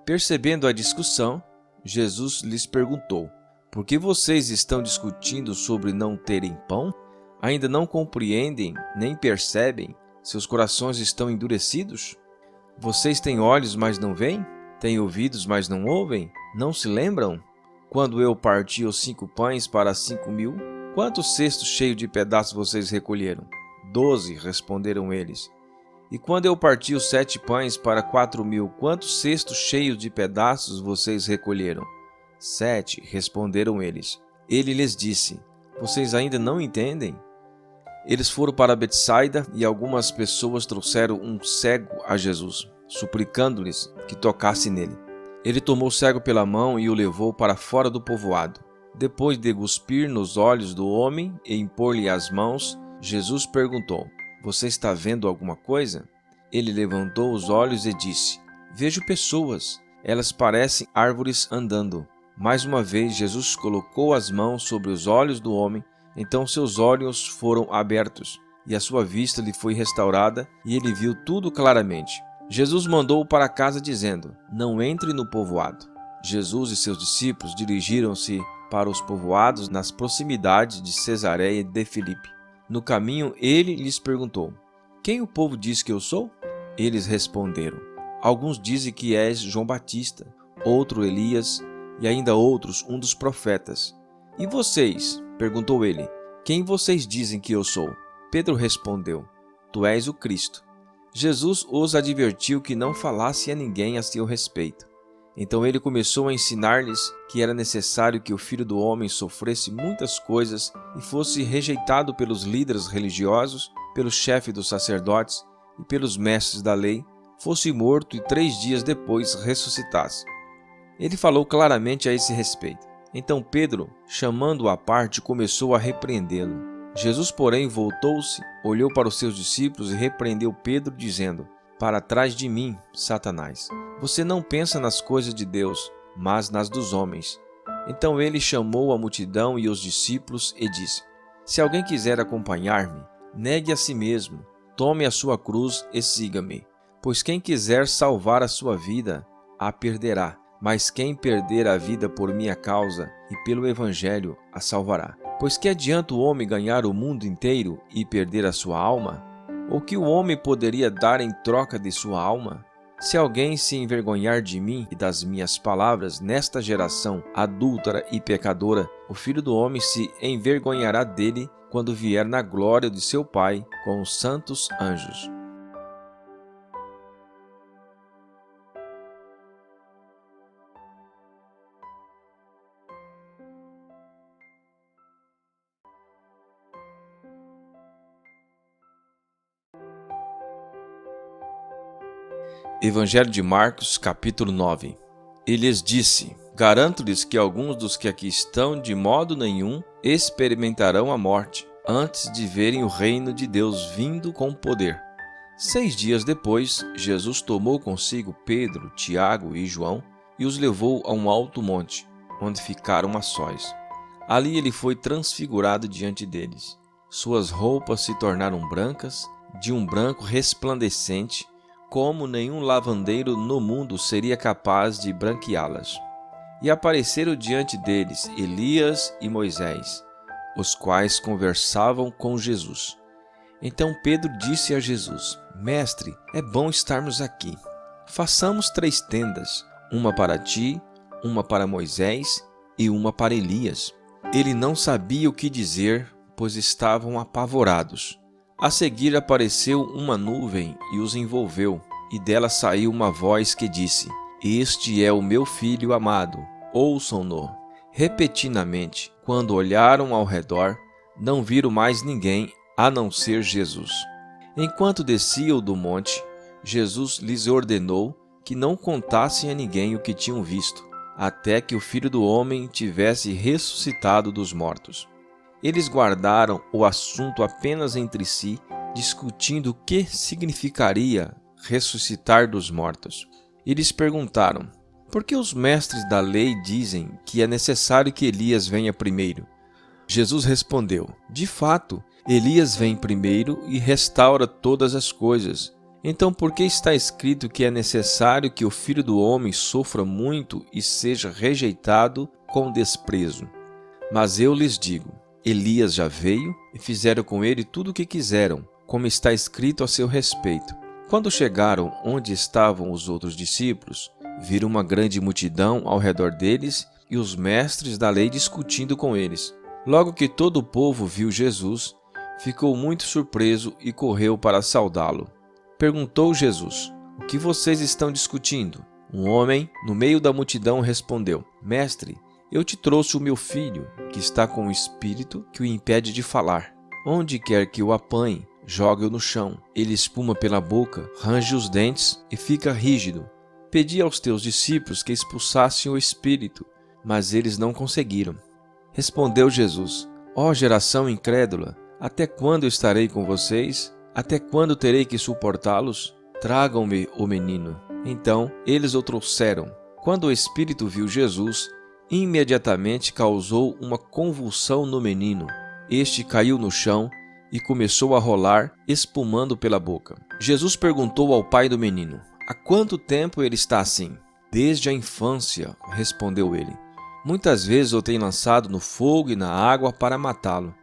Percebendo a discussão, Jesus lhes perguntou: Por que vocês estão discutindo sobre não terem pão? Ainda não compreendem, nem percebem? Seus corações estão endurecidos? Vocês têm olhos, mas não veem? Têm ouvidos, mas não ouvem? Não se lembram? Quando eu parti os 5 pães para 5.000, quantos cestos cheios de pedaços vocês recolheram? 12, responderam eles. E quando eu parti os 7 pães para 4.000, quantos cestos cheios de pedaços vocês recolheram? 7, responderam eles. Ele lhes disse: Vocês ainda não entendem? Eles foram para Betsaida e algumas pessoas trouxeram um cego a Jesus, suplicando-lhes que tocasse nele. Ele tomou o cego pela mão e o levou para fora do povoado. Depois de cuspir nos olhos do homem e impor-lhe as mãos, Jesus perguntou: Você está vendo alguma coisa? Ele levantou os olhos e disse: Vejo pessoas, elas parecem árvores andando. Mais uma vez Jesus colocou as mãos sobre os olhos do homem, então seus olhos foram abertos, e a sua vista lhe foi restaurada, e ele viu tudo claramente. Jesus mandou-o para casa dizendo: Não entre no povoado. Jesus e seus discípulos dirigiram-se para os povoados nas proximidades de Cesareia de Filipe. No caminho ele lhes perguntou: Quem o povo diz que eu sou? Eles responderam: Alguns dizem que és João Batista, outro Elias, e ainda outros um dos profetas. E vocês? Perguntou ele: Quem vocês dizem que eu sou? Pedro respondeu: Tu és o Cristo. Jesus os advertiu que não falasse a ninguém a seu respeito. Então ele começou a ensinar-lhes que era necessário que o Filho do Homem sofresse muitas coisas e fosse rejeitado pelos líderes religiosos, pelo chefe dos sacerdotes e pelos mestres da lei, fosse morto e 3 dias depois ressuscitasse. Ele falou claramente a esse respeito. Então Pedro, chamando-o à parte, começou a repreendê-lo. Jesus, porém, voltou-se, olhou para os seus discípulos e repreendeu Pedro, dizendo: Para trás de mim, Satanás. Você não pensa nas coisas de Deus, mas nas dos homens. Então ele chamou a multidão e os discípulos e disse: Se alguém quiser acompanhar-me, negue a si mesmo, tome a sua cruz e siga-me. Pois quem quiser salvar a sua vida, a perderá. Mas quem perder a vida por minha causa e pelo Evangelho, a salvará. Pois que adianta o homem ganhar o mundo inteiro e perder a sua alma? Ou que o homem poderia dar em troca de sua alma? Se alguém se envergonhar de mim e das minhas palavras nesta geração adúltera e pecadora, o Filho do Homem se envergonhará dele quando vier na glória de seu Pai com os santos anjos. Evangelho de Marcos, capítulo 9. E lhes disse: Garanto-lhes que alguns dos que aqui estão de modo nenhum experimentarão a morte, antes de verem o reino de Deus vindo com poder. 6 dias depois, Jesus tomou consigo Pedro, Tiago e João e os levou a um alto monte, onde ficaram a sós. Ali ele foi transfigurado diante deles. Suas roupas se tornaram brancas, de um branco resplandecente, como nenhum lavandeiro no mundo seria capaz de branqueá-las. E apareceram diante deles Elias e Moisés, os quais conversavam com Jesus. Então Pedro disse a Jesus: Mestre, é bom estarmos aqui. Façamos 3 tendas, uma para ti, uma para Moisés e uma para Elias. Ele não sabia o que dizer, pois estavam apavorados. A seguir apareceu uma nuvem e os envolveu, e dela saiu uma voz que disse: Este é o meu filho amado, ouçam-no. Repentinamente, quando olharam ao redor, não viram mais ninguém a não ser Jesus. Enquanto desciam do monte, Jesus lhes ordenou que não contassem a ninguém o que tinham visto, até que o Filho do Homem tivesse ressuscitado dos mortos. Eles guardaram o assunto apenas entre si, discutindo o que significaria ressuscitar dos mortos. Eles perguntaram: por que os mestres da lei dizem que é necessário que Elias venha primeiro? Jesus respondeu: de fato, Elias vem primeiro e restaura todas as coisas. Então, por que está escrito que é necessário que o Filho do Homem sofra muito e seja rejeitado com desprezo? Mas eu lhes digo: Elias já veio e fizeram com ele tudo o que quiseram, como está escrito a seu respeito. Quando chegaram onde estavam os outros discípulos, viram uma grande multidão ao redor deles e os mestres da lei discutindo com eles. Logo que todo o povo viu Jesus, ficou muito surpreso e correu para saudá-lo. Perguntou Jesus: o que vocês estão discutindo? Um homem, no meio da multidão, respondeu: Mestre, eu te trouxe o meu filho, que está com um espírito que o impede de falar. Onde quer que o apanhe, jogue-o no chão. Ele espuma pela boca, range os dentes e fica rígido. Pedi aos teus discípulos que expulsassem o espírito, mas eles não conseguiram. Respondeu Jesus: Ó geração incrédula, até quando estarei com vocês? Até quando terei que suportá-los? Tragam-me o menino. Então eles o trouxeram. Quando o espírito viu Jesus, imediatamente causou uma convulsão no menino. Este caiu no chão e começou a rolar, espumando pela boca. Jesus perguntou ao pai do menino: há quanto tempo ele está assim? Desde a infância, respondeu ele. Muitas vezes o tenho lançado no fogo e na água para matá-lo.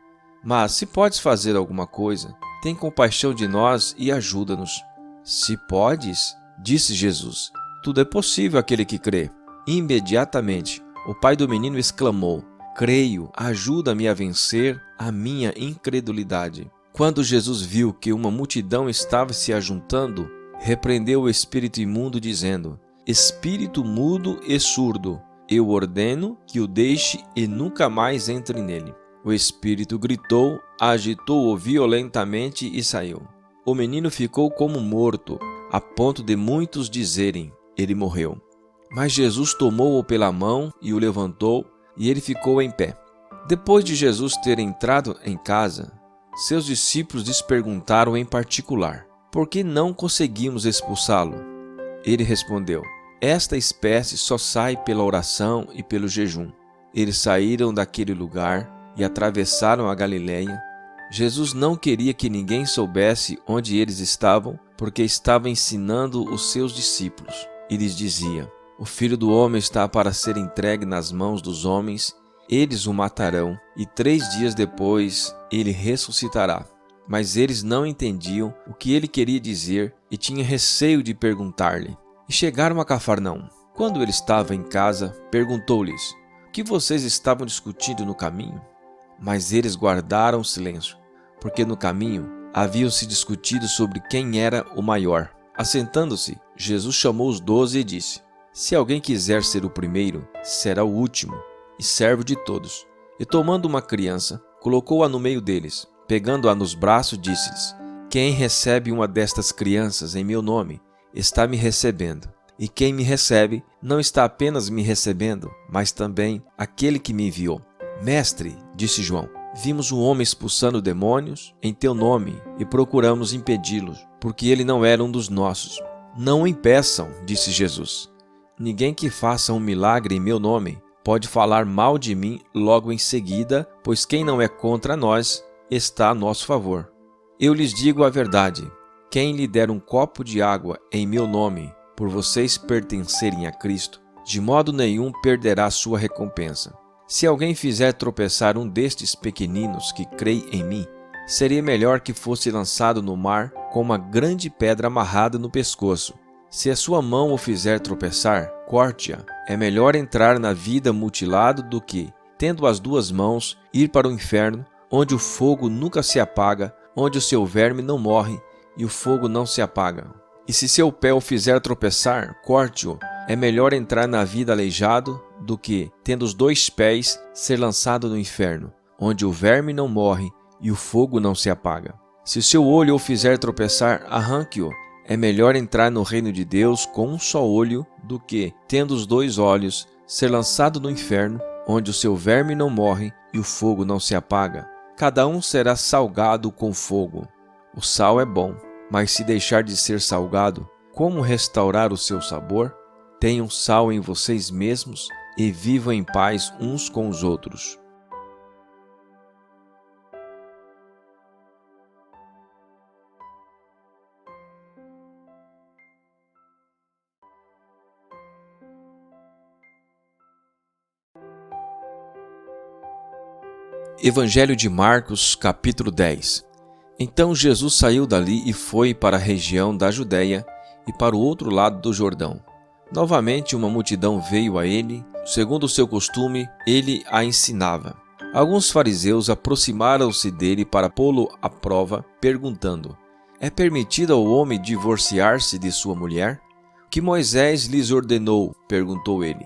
Mas se podes fazer alguma coisa, tem compaixão de nós e ajuda-nos. Se podes, disse Jesus, tudo é possível àquele que crê. Imediatamente, o pai do menino exclamou: creio, ajuda-me a vencer a minha incredulidade. Quando Jesus viu que uma multidão estava se ajuntando, repreendeu o espírito imundo, dizendo: espírito mudo e surdo, eu ordeno que o deixe e nunca mais entre nele. O espírito gritou, agitou-o violentamente e saiu. O menino ficou como morto, a ponto de muitos dizerem: ele morreu. Mas Jesus tomou-o pela mão e o levantou, e ele ficou em pé. Depois de Jesus ter entrado em casa, seus discípulos lhes perguntaram em particular: por que não conseguimos expulsá-lo? Ele respondeu: esta espécie só sai pela oração e pelo jejum. Eles saíram daquele lugar e atravessaram a Galileia. Jesus não queria que ninguém soubesse onde eles estavam, porque estava ensinando os seus discípulos. E lhes dizia: o Filho do Homem está para ser entregue nas mãos dos homens, eles o matarão, e 3 dias depois ele ressuscitará. Mas eles não entendiam o que ele queria dizer e tinham receio de perguntar-lhe. E chegaram a Cafarnaum. Quando ele estava em casa, perguntou-lhes: o que vocês estavam discutindo no caminho? Mas eles guardaram silêncio, porque no caminho haviam se discutido sobre quem era o maior. Assentando-se, Jesus chamou os 12 e disse: se alguém quiser ser o primeiro, será o último e servo de todos. E tomando uma criança, colocou-a no meio deles. Pegando-a nos braços, disse-lhes: quem recebe uma destas crianças em meu nome, está me recebendo. E quem me recebe, não está apenas me recebendo, mas também aquele que me enviou. Mestre, disse João, vimos um homem expulsando demônios em teu nome e procuramos impedi-lo, porque ele não era um dos nossos. Não o impeçam, disse Jesus. Ninguém que faça um milagre em meu nome pode falar mal de mim logo em seguida, pois quem não é contra nós está a nosso favor. Eu lhes digo a verdade, quem lhe der um copo de água em meu nome, por vocês pertencerem a Cristo, de modo nenhum perderá sua recompensa. Se alguém fizer tropeçar um destes pequeninos que creem em mim, seria melhor que fosse lançado no mar com uma grande pedra amarrada no pescoço. Se a sua mão o fizer tropeçar, corte-a. É melhor entrar na vida mutilado do que, tendo as duas mãos, ir para o inferno, onde o fogo nunca se apaga, onde o seu verme não morre e o fogo não se apaga. E se seu pé o fizer tropeçar, corte-o. É melhor entrar na vida aleijado do que, tendo os dois pés, ser lançado no inferno, onde o verme não morre e o fogo não se apaga. Se seu olho o fizer tropeçar, arranque-o. É melhor entrar no reino de Deus com um só olho do que, tendo os dois olhos, ser lançado no inferno, onde o seu verme não morre e o fogo não se apaga. Cada um será salgado com fogo. O sal é bom, mas se deixar de ser salgado, como restaurar o seu sabor? Tenham sal em vocês mesmos e vivam em paz uns com os outros. Evangelho de Marcos, capítulo 10. Então Jesus saiu dali e foi para a região da Judéia e para o outro lado do Jordão. Novamente uma multidão veio a ele, segundo o seu costume, ele a ensinava. Alguns fariseus aproximaram-se dele para pô-lo à prova, perguntando: é permitido ao homem divorciar-se de sua mulher? O que Moisés lhes ordenou? Perguntou ele.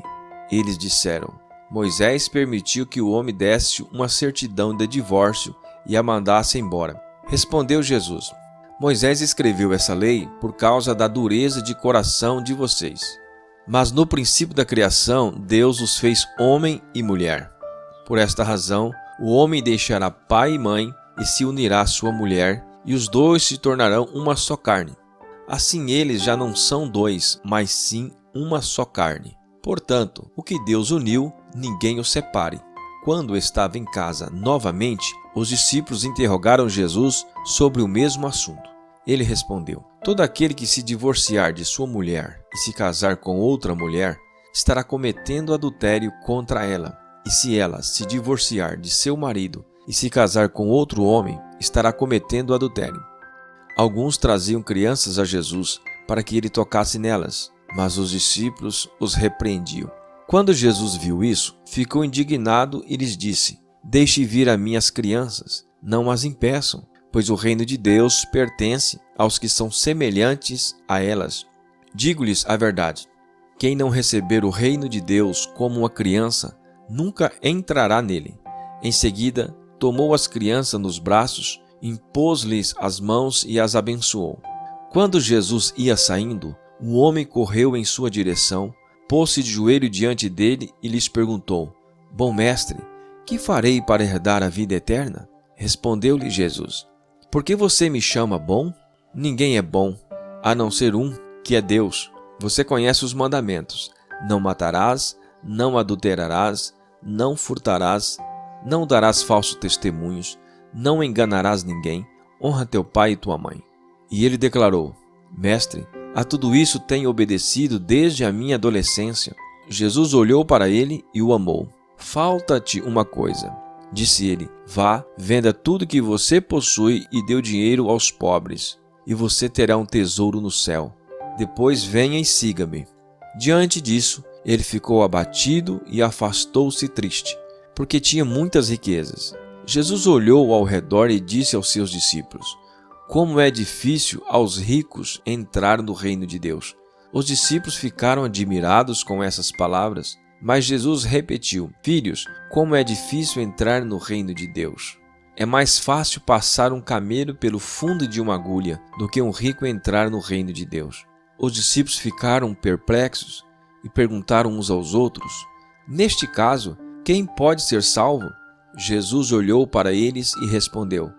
Eles disseram: Moisés permitiu que o homem desse uma certidão de divórcio e a mandasse embora. Respondeu Jesus: Moisés escreveu essa lei por causa da dureza de coração de vocês. Mas no princípio da criação, Deus os fez homem e mulher. Por esta razão, o homem deixará pai e mãe e se unirá à sua mulher, e os dois se tornarão uma só carne. Assim eles já não são dois, mas sim uma só carne. Portanto, o que Deus uniu, ninguém o separe. Quando estava em casa novamente, os discípulos interrogaram Jesus sobre o mesmo assunto. Ele respondeu: todo aquele que se divorciar de sua mulher e se casar com outra mulher, estará cometendo adultério contra ela. E se ela se divorciar de seu marido e se casar com outro homem, estará cometendo adultério. Alguns traziam crianças a Jesus para que ele tocasse nelas, mas os discípulos os repreendiam. Quando Jesus viu isso, ficou indignado e lhes disse: deixe vir a minhas crianças, não as impeçam, pois o reino de Deus pertence aos que são semelhantes a elas. Digo-lhes a verdade: quem não receber o reino de Deus como uma criança, nunca entrará nele. Em seguida, tomou as crianças nos braços, impôs-lhes as mãos e as abençoou. Quando Jesus ia saindo, um homem correu em sua direção, pôs-se de joelho diante dele e lhes perguntou: bom mestre, que farei para herdar a vida eterna? Respondeu-lhe Jesus: por que você me chama bom? Ninguém é bom, a não ser um, que é Deus. Você conhece os mandamentos: não matarás, não adulterarás, não furtarás, não darás falsos testemunhos, não enganarás ninguém, honra teu pai e tua mãe. E ele declarou: mestre, a tudo isso tenho obedecido desde a minha adolescência. Jesus olhou para ele e o amou. Falta-te uma coisa, disse ele: vá, venda tudo que você possui e dê o dinheiro aos pobres, e você terá um tesouro no céu. Depois venha e siga-me. Diante disso, ele ficou abatido e afastou-se triste, porque tinha muitas riquezas. Jesus olhou ao redor e disse aos seus discípulos: como é difícil aos ricos entrar no reino de Deus. Os discípulos ficaram admirados com essas palavras, mas Jesus repetiu: filhos, como é difícil entrar no reino de Deus. É mais fácil passar um camelo pelo fundo de uma agulha do que um rico entrar no reino de Deus. Os discípulos ficaram perplexos e perguntaram uns aos outros: Neste caso, quem pode ser salvo? Jesus olhou para eles e respondeu: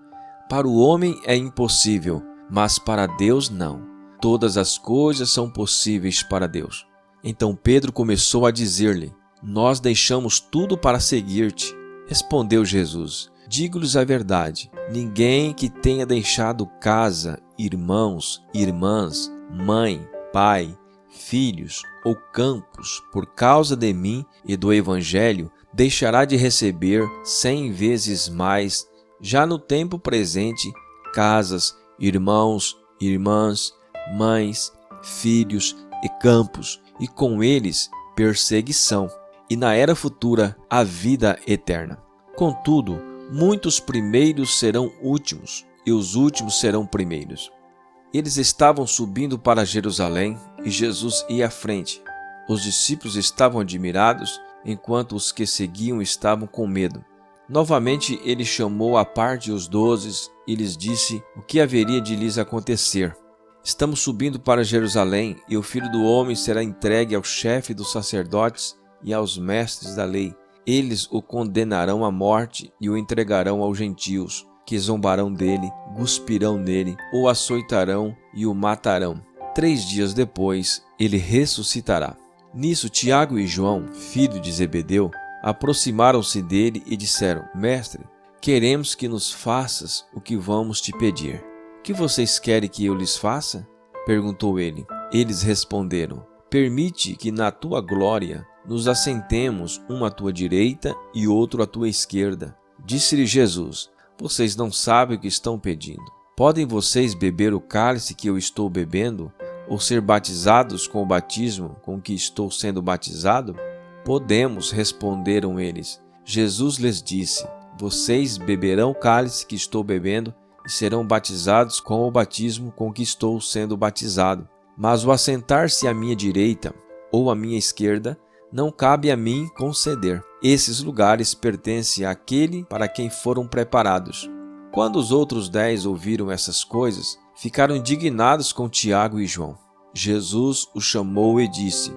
Para o homem é impossível, mas para Deus não. Todas as coisas são possíveis para Deus. Então Pedro começou a dizer-lhe: Nós deixamos tudo para seguir-te. Respondeu Jesus: Digo-lhes a verdade, ninguém que tenha deixado casa, irmãos, irmãs, mãe, pai, filhos ou campos por causa de mim e do Evangelho, deixará de receber 100 vezes mais, já no tempo presente, casas, irmãos, irmãs, mães, filhos e campos, e com eles perseguição, e na era futura a vida eterna. Contudo, muitos primeiros serão últimos, e os últimos serão primeiros. Eles estavam subindo para Jerusalém, e Jesus ia à frente. Os discípulos estavam admirados, enquanto os que seguiam estavam com medo. Novamente ele chamou à parte os 12 e lhes disse o que haveria de lhes acontecer. Estamos subindo para Jerusalém, e o Filho do Homem será entregue ao chefe dos sacerdotes e aos mestres da lei. Eles o condenarão à morte e o entregarão aos gentios, que zombarão dele, cuspirão nele, o açoitarão e o matarão. 3 dias depois, ele ressuscitará. Nisso, Tiago e João, filho de Zebedeu, aproximaram-se dele e disseram: Mestre, queremos que nos faças o que vamos te pedir. Que vocês querem que eu lhes faça? Perguntou ele. Eles responderam: Permite que na tua glória nos assentemos, um à tua direita e outro à tua esquerda. Disse-lhe Jesus: Vocês não sabem o que estão pedindo. Podem vocês beber o cálice que eu estou bebendo, ou ser batizados com o batismo com que estou sendo batizado? Podemos, responderam eles. Jesus lhes disse: Vocês beberão o cálice que estou bebendo e serão batizados com o batismo com que estou sendo batizado. Mas o assentar-se à minha direita ou à minha esquerda não cabe a mim conceder. Esses lugares pertencem àquele para quem foram preparados. Quando os outros 10 ouviram essas coisas, ficaram indignados com Tiago e João. Jesus os chamou e disse: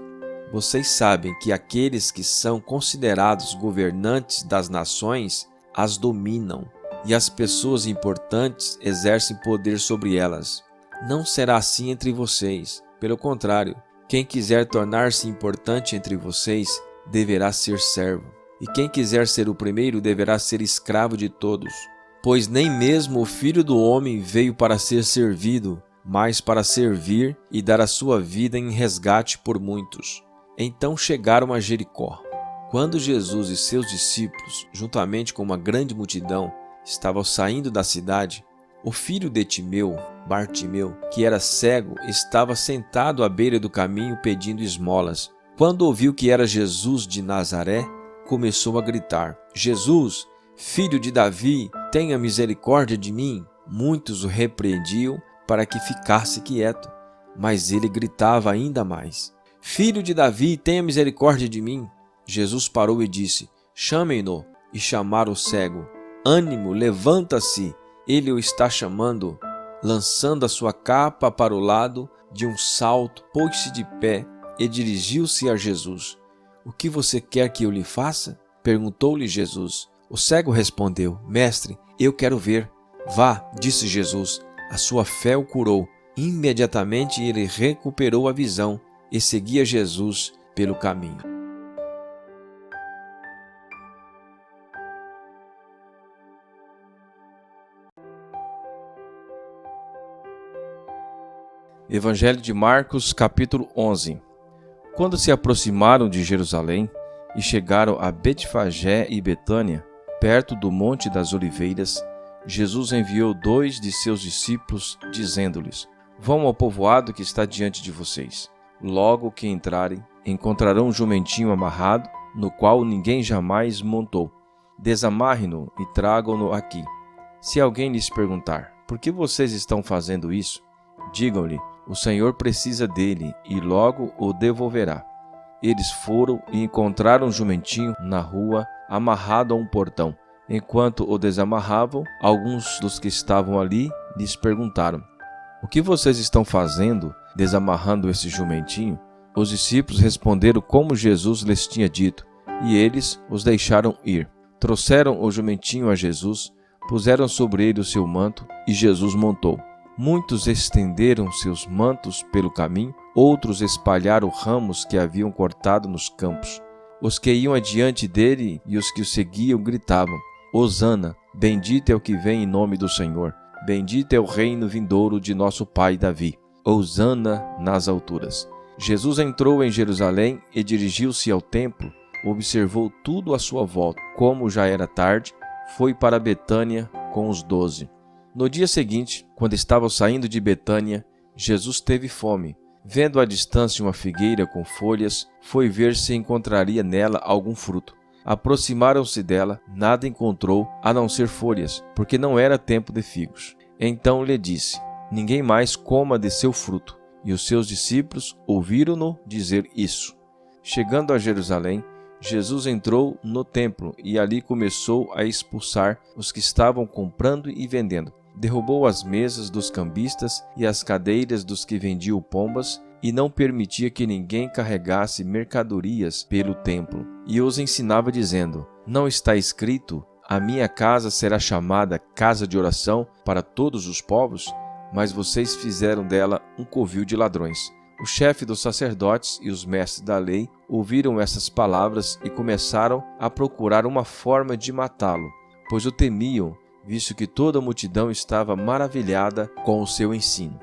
Vocês sabem que aqueles que são considerados governantes das nações as dominam, e as pessoas importantes exercem poder sobre elas. Não será assim entre vocês. Pelo contrário, quem quiser tornar-se importante entre vocês deverá ser servo, e quem quiser ser o primeiro deverá ser escravo de todos. Pois nem mesmo o Filho do Homem veio para ser servido, mas para servir e dar a sua vida em resgate por muitos. Então chegaram a Jericó. Quando Jesus e seus discípulos, juntamente com uma grande multidão, estavam saindo da cidade, o filho de Timeu, Bartimeu, que era cego, estava sentado à beira do caminho pedindo esmolas. Quando ouviu que era Jesus de Nazaré, começou a gritar: Jesus, filho de Davi, tenha misericórdia de mim. Muitos o repreendiam para que ficasse quieto, mas ele gritava ainda mais: Filho de Davi, tenha misericórdia de mim. Jesus parou e disse: Chamem-no. E chamaram o cego. Ânimo, levanta-se, ele o está chamando. Lançando a sua capa para o lado, de um salto, pôs-se de pé e dirigiu-se a Jesus. O que você quer que eu lhe faça? Perguntou-lhe Jesus. O cego respondeu: Mestre, eu quero ver. Vá, disse Jesus, a sua fé o curou. Imediatamente ele recuperou a visão e seguia Jesus pelo caminho. Evangelho de Marcos, capítulo 11. Quando se aproximaram de Jerusalém e chegaram a Betfagé e Betânia, perto do Monte das Oliveiras, Jesus enviou 2 de seus discípulos, dizendo-lhes: Vão ao povoado que está diante de vocês. Logo que entrarem, encontrarão um jumentinho amarrado, no qual ninguém jamais montou. Desamarrem-no e tragam-no aqui. Se alguém lhes perguntar: Por que vocês estão fazendo isso? Digam-lhe: O Senhor precisa dele e logo o devolverá. Eles foram e encontraram um jumentinho na rua, amarrado a um portão. Enquanto o desamarravam, alguns dos que estavam ali lhes perguntaram: O que vocês estão fazendo desamarrando esse jumentinho? Os discípulos responderam como Jesus lhes tinha dito, e eles os deixaram ir. Trouxeram o jumentinho a Jesus, puseram sobre ele o seu manto, e Jesus montou. Muitos estenderam seus mantos pelo caminho, outros espalharam ramos que haviam cortado nos campos. Os que iam adiante dele e os que o seguiam gritavam: Hosana, bendito é o que vem em nome do Senhor, bendito é o reino vindouro de nosso pai Davi. Hosana nas alturas. Jesus entrou em Jerusalém e dirigiu-se ao templo, observou tudo à sua volta. Como já era tarde, foi para Betânia com os 12. No dia seguinte, quando estavam saindo de Betânia, Jesus teve fome. Vendo à distância uma figueira com folhas, foi ver se encontraria nela algum fruto. Aproximaram-se dela, nada encontrou a não ser folhas, porque não era tempo de figos. Então lhe disse: Ninguém mais coma de seu fruto. E os seus discípulos ouviram-no dizer isso. Chegando a Jerusalém, Jesus entrou no templo e ali começou a expulsar os que estavam comprando e vendendo. Derrubou as mesas dos cambistas e as cadeiras dos que vendiam pombas e não permitia que ninguém carregasse mercadorias pelo templo. E os ensinava dizendo: Não está escrito: A minha casa será chamada casa de oração para todos os povos? Mas vocês fizeram dela um covil de ladrões. O chefe dos sacerdotes e os mestres da lei ouviram essas palavras e começaram a procurar uma forma de matá-lo, pois o temiam, visto que toda a multidão estava maravilhada com o seu ensino.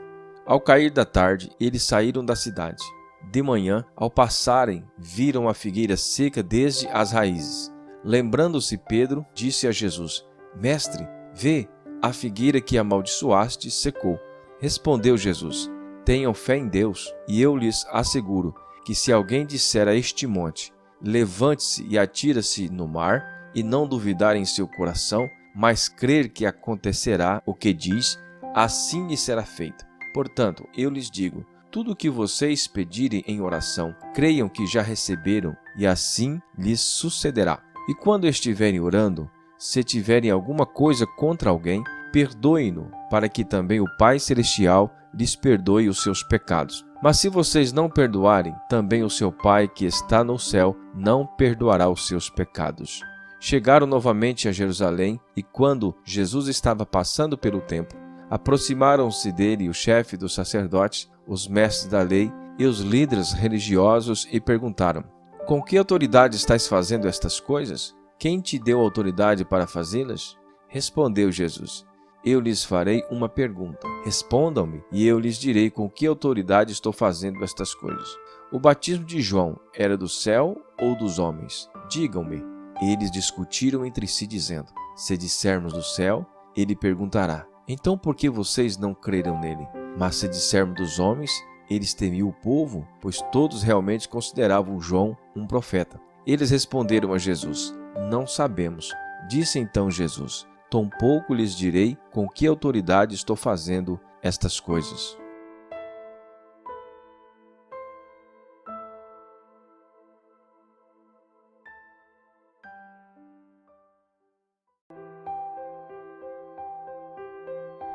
Ao cair da tarde, eles saíram da cidade. De manhã, ao passarem, viram a figueira seca desde as raízes. Lembrando-se Pedro, disse a Jesus: Mestre, vê, a figueira que amaldiçoaste secou. Respondeu Jesus: Tenham fé em Deus, e eu lhes asseguro que se alguém disser a este monte: Levante-se e atira-se no mar, e não duvidar em seu coração, mas crer que acontecerá o que diz, assim lhe será feito. Portanto, eu lhes digo: tudo o que vocês pedirem em oração, creiam que já receberam, e assim lhes sucederá. E quando estiverem orando, se tiverem alguma coisa contra alguém, perdoem-no, para que também o Pai Celestial lhes perdoe os seus pecados. Mas se vocês não perdoarem, também o seu Pai que está no céu não perdoará os seus pecados. Chegaram novamente a Jerusalém, e quando Jesus estava passando pelo templo, aproximaram-se dele o chefe dos sacerdotes, os mestres da lei e os líderes religiosos e perguntaram: Com que autoridade estás fazendo estas coisas? Quem te deu autoridade para fazê-las? Respondeu Jesus: Eu lhes farei uma pergunta. Respondam-me, e eu lhes direi com que autoridade estou fazendo estas coisas. O batismo de João era do céu ou dos homens? Digam-me. Eles discutiram entre si, dizendo: Se dissermos do céu, ele perguntará: Então por que vocês não creram nele? Mas se dissermos dos homens, eles temiam o povo, pois todos realmente consideravam João um profeta. Eles responderam a Jesus: Não sabemos. Disse então Jesus: Tampouco lhes direi com que autoridade estou fazendo estas coisas.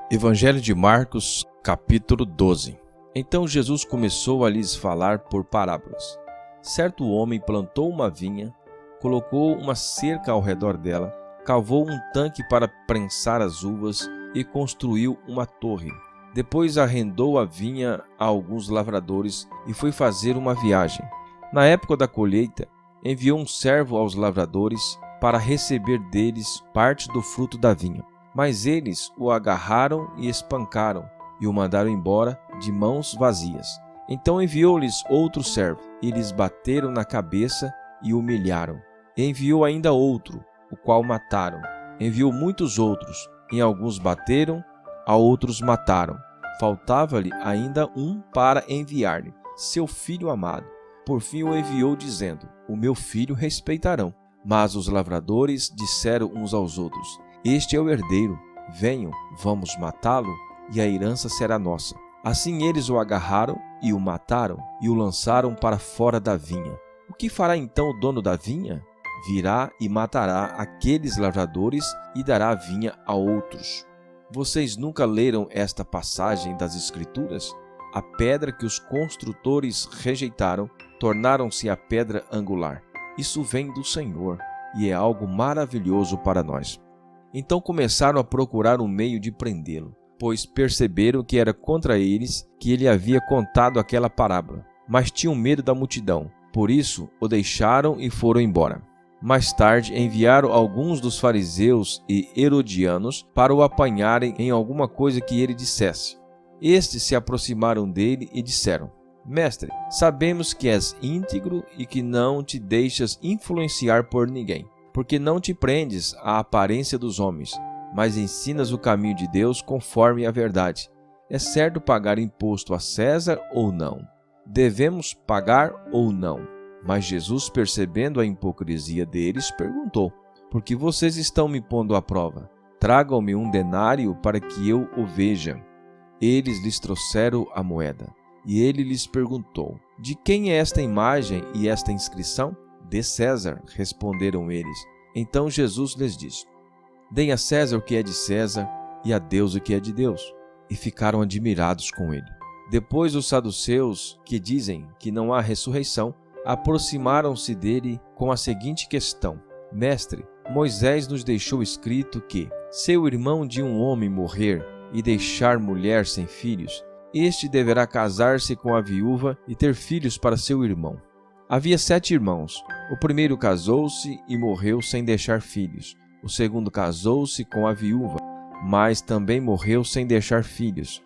Evangelho de Marcos, capítulo 12. Então Jesus começou a lhes falar por parábolas. Certo homem plantou uma vinha, colocou uma cerca ao redor dela, cavou um tanque para prensar as uvas e construiu uma torre. Depois arrendou a vinha a alguns lavradores e foi fazer uma viagem. Na época da colheita, enviou um servo aos lavradores para receber deles parte do fruto da vinha. Mas eles o agarraram e espancaram e o mandaram embora de mãos vazias. Então enviou-lhes outro servo, e lhes bateram na cabeça e o humilharam. Enviou ainda outro, o qual mataram. Enviou muitos outros, em alguns bateram, a outros mataram. Faltava-lhe ainda um para enviar-lhe, seu filho amado. Por fim o enviou, dizendo: O meu filho respeitarão. Mas os lavradores disseram uns aos outros: Este é o herdeiro, venham, vamos matá-lo, e a herança será nossa. Assim eles o agarraram e o mataram, e o lançaram para fora da vinha. O que fará então o dono da vinha? Virá e matará aqueles lavradores e dará a vinha a outros. Vocês nunca leram esta passagem das Escrituras? A pedra que os construtores rejeitaram tornaram-se a pedra angular. Isso vem do Senhor e é algo maravilhoso para nós. Então começaram a procurar um meio de prendê-lo, pois perceberam que era contra eles que ele havia contado aquela parábola. Mas tinham medo da multidão, por isso o deixaram e foram embora. Mais tarde enviaram alguns dos fariseus e herodianos para o apanharem em alguma coisa que ele dissesse. Estes se aproximaram dele e disseram: Mestre, sabemos que és íntegro e que não te deixas influenciar por ninguém, porque não te prendes à aparência dos homens, mas ensinas o caminho de Deus conforme a verdade. É certo pagar imposto a César ou não? Devemos pagar ou não? Mas Jesus, percebendo a hipocrisia deles, perguntou: Por que vocês estão me pondo à prova? Tragam-me um denário para que eu o veja. Eles lhes trouxeram a moeda. E ele lhes perguntou: De quem é esta imagem e esta inscrição? De César, responderam eles. Então Jesus lhes disse: Deem a César o que é de César e a Deus o que é de Deus. E ficaram admirados com ele. Depois os saduceus, que dizem que não há ressurreição, aproximaram-se dele com a seguinte questão: Mestre, Moisés nos deixou escrito que, se o irmão de um homem morrer e deixar mulher sem filhos, este deverá casar-se com a viúva e ter filhos para seu irmão. Havia 7 irmãos. O primeiro casou-se e morreu sem deixar filhos. O segundo casou-se com a viúva, mas também morreu sem deixar filhos.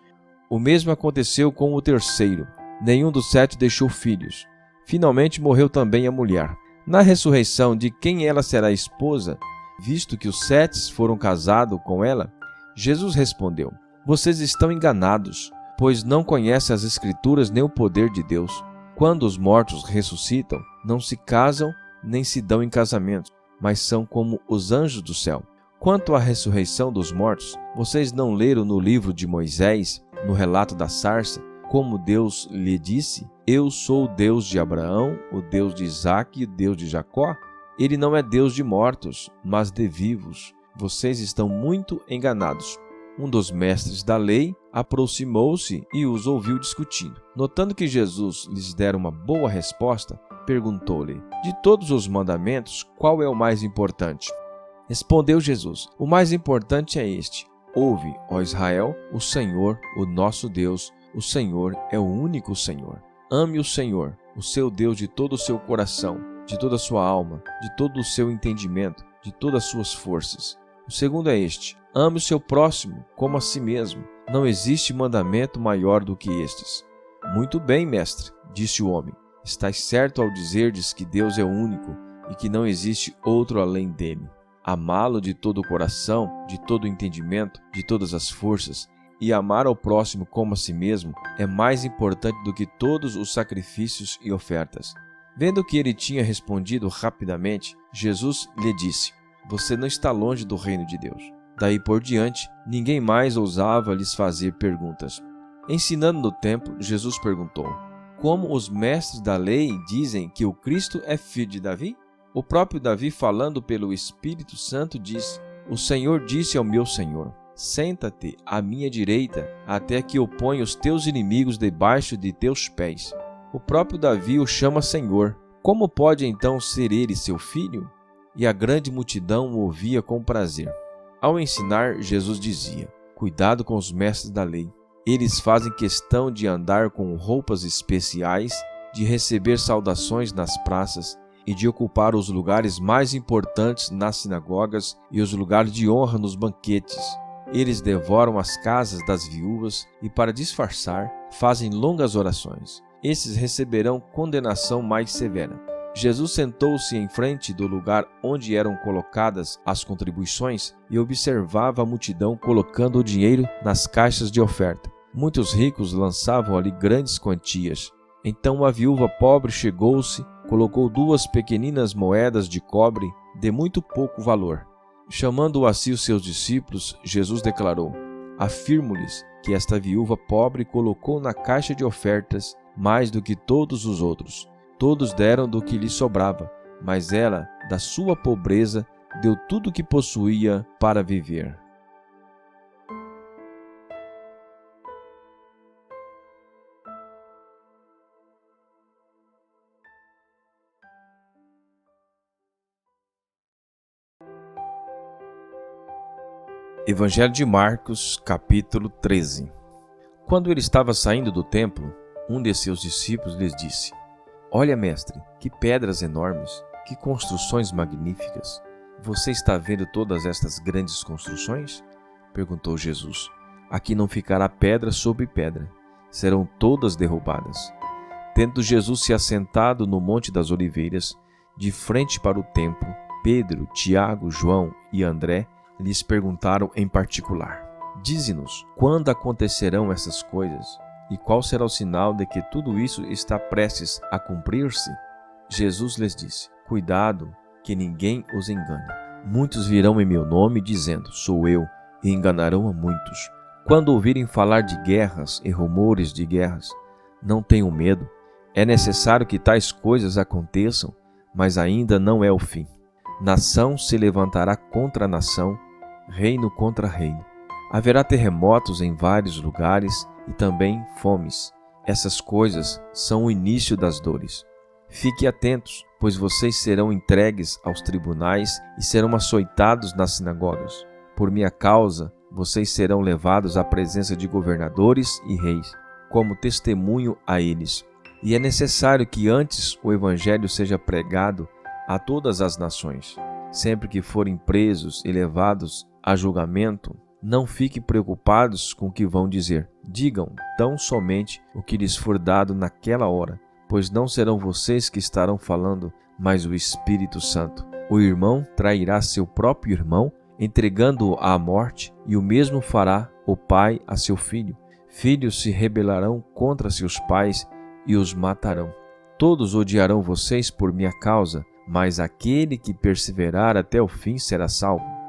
O mesmo aconteceu com o terceiro. Nenhum dos 7 deixou filhos. Finalmente morreu também a mulher. Na ressurreição, de quem ela será esposa, visto que os 7 foram casados com ela? Jesus respondeu: Vocês estão enganados, pois não conhecem as Escrituras nem o poder de Deus. Quando os mortos ressuscitam, não se casam nem se dão em casamento, mas são como os anjos do céu. Quanto à ressurreição dos mortos, vocês não leram no livro de Moisés, no relato da sarça, como Deus lhe disse: Eu sou o Deus de Abraão, o Deus de Isaque e o Deus de Jacó? Ele não é Deus de mortos, mas de vivos. Vocês estão muito enganados. Um dos mestres da lei aproximou-se e os ouviu discutindo. Notando que Jesus lhes dera uma boa resposta, perguntou-lhe: De todos os mandamentos, qual é o mais importante? Respondeu Jesus: O mais importante é este: Ouve, ó Israel, o Senhor, o nosso Deus, o Senhor é o único Senhor. Ame o Senhor, o seu Deus, de todo o seu coração, de toda a sua alma, de todo o seu entendimento, de todas as suas forças. O segundo é este: ame o seu próximo como a si mesmo. Não existe mandamento maior do que estes. Muito bem, mestre, disse o homem. Estás certo ao dizerdes que Deus é o único e que não existe outro além dele. Amá-lo de todo o coração, de todo o entendimento, de todas as forças, e amar ao próximo como a si mesmo é mais importante do que todos os sacrifícios e ofertas. Vendo que ele tinha respondido rapidamente, Jesus lhe disse: Você não está longe do reino de Deus. Daí por diante, ninguém mais ousava lhes fazer perguntas. Ensinando no templo, Jesus perguntou: Como os mestres da lei dizem que o Cristo é filho de Davi? O próprio Davi, falando pelo Espírito Santo, disse: O Senhor disse ao meu Senhor: Senta-te à minha direita, até que eu ponha os teus inimigos debaixo de teus pés. O próprio Davi o chama Senhor. Como pode então ser ele seu filho? E a grande multidão o ouvia com prazer. Ao ensinar, Jesus dizia: Cuidado com os mestres da lei. Eles fazem questão de andar com roupas especiais, de receber saudações nas praças e de ocupar os lugares mais importantes nas sinagogas e os lugares de honra nos banquetes. Eles devoram as casas das viúvas e, para disfarçar, fazem longas orações. Esses receberão condenação mais severa. Jesus sentou-se em frente do lugar onde eram colocadas as contribuições e observava a multidão colocando o dinheiro nas caixas de oferta. Muitos ricos lançavam ali grandes quantias. Então uma viúva pobre chegou-se, colocou 2 pequeninas moedas de cobre de muito pouco valor. Chamando a si os seus discípulos, Jesus declarou: Afirmo-lhes que esta viúva pobre colocou na caixa de ofertas mais do que todos os outros. Todos deram do que lhe sobrava, mas ela, da sua pobreza, deu tudo o que possuía para viver. Evangelho de Marcos, capítulo 13. Quando ele estava saindo do templo, um de seus discípulos lhes disse: Olha, mestre, que pedras enormes, que construções magníficas. Você está vendo todas estas grandes construções? Perguntou Jesus. Aqui não ficará pedra sobre pedra, serão todas derrubadas. Tendo Jesus se assentado no Monte das Oliveiras, de frente para o templo, Pedro, Tiago, João e André lhes perguntaram em particular: Dize-nos, quando acontecerão essas coisas? E qual será o sinal de que tudo isso está prestes a cumprir-se? Jesus lhes disse: Cuidado, que ninguém os engane. Muitos virão em meu nome, dizendo: Sou eu, e enganarão a muitos. Quando ouvirem falar de guerras e rumores de guerras, não tenham medo. É necessário que tais coisas aconteçam, mas ainda não é o fim. Nação se levantará contra nação, reino contra reino. Haverá terremotos em vários lugares e também fomes. Essas coisas são o início das dores. Fiquem atentos, pois vocês serão entregues aos tribunais e serão açoitados nas sinagogas. Por minha causa, vocês serão levados à presença de governadores e reis, como testemunho a eles. E é necessário que antes o evangelho seja pregado a todas as nações. Sempre que forem presos e levados a julgamento, não fiquem preocupados com o que vão dizer. Digam tão somente o que lhes for dado naquela hora, pois não serão vocês que estarão falando, mas o Espírito Santo. O irmão trairá seu próprio irmão, entregando-o à morte, e o mesmo fará o pai a seu filho. Filhos se rebelarão contra seus pais e os matarão. Todos odiarão vocês por minha causa, mas aquele que perseverar até o fim será salvo.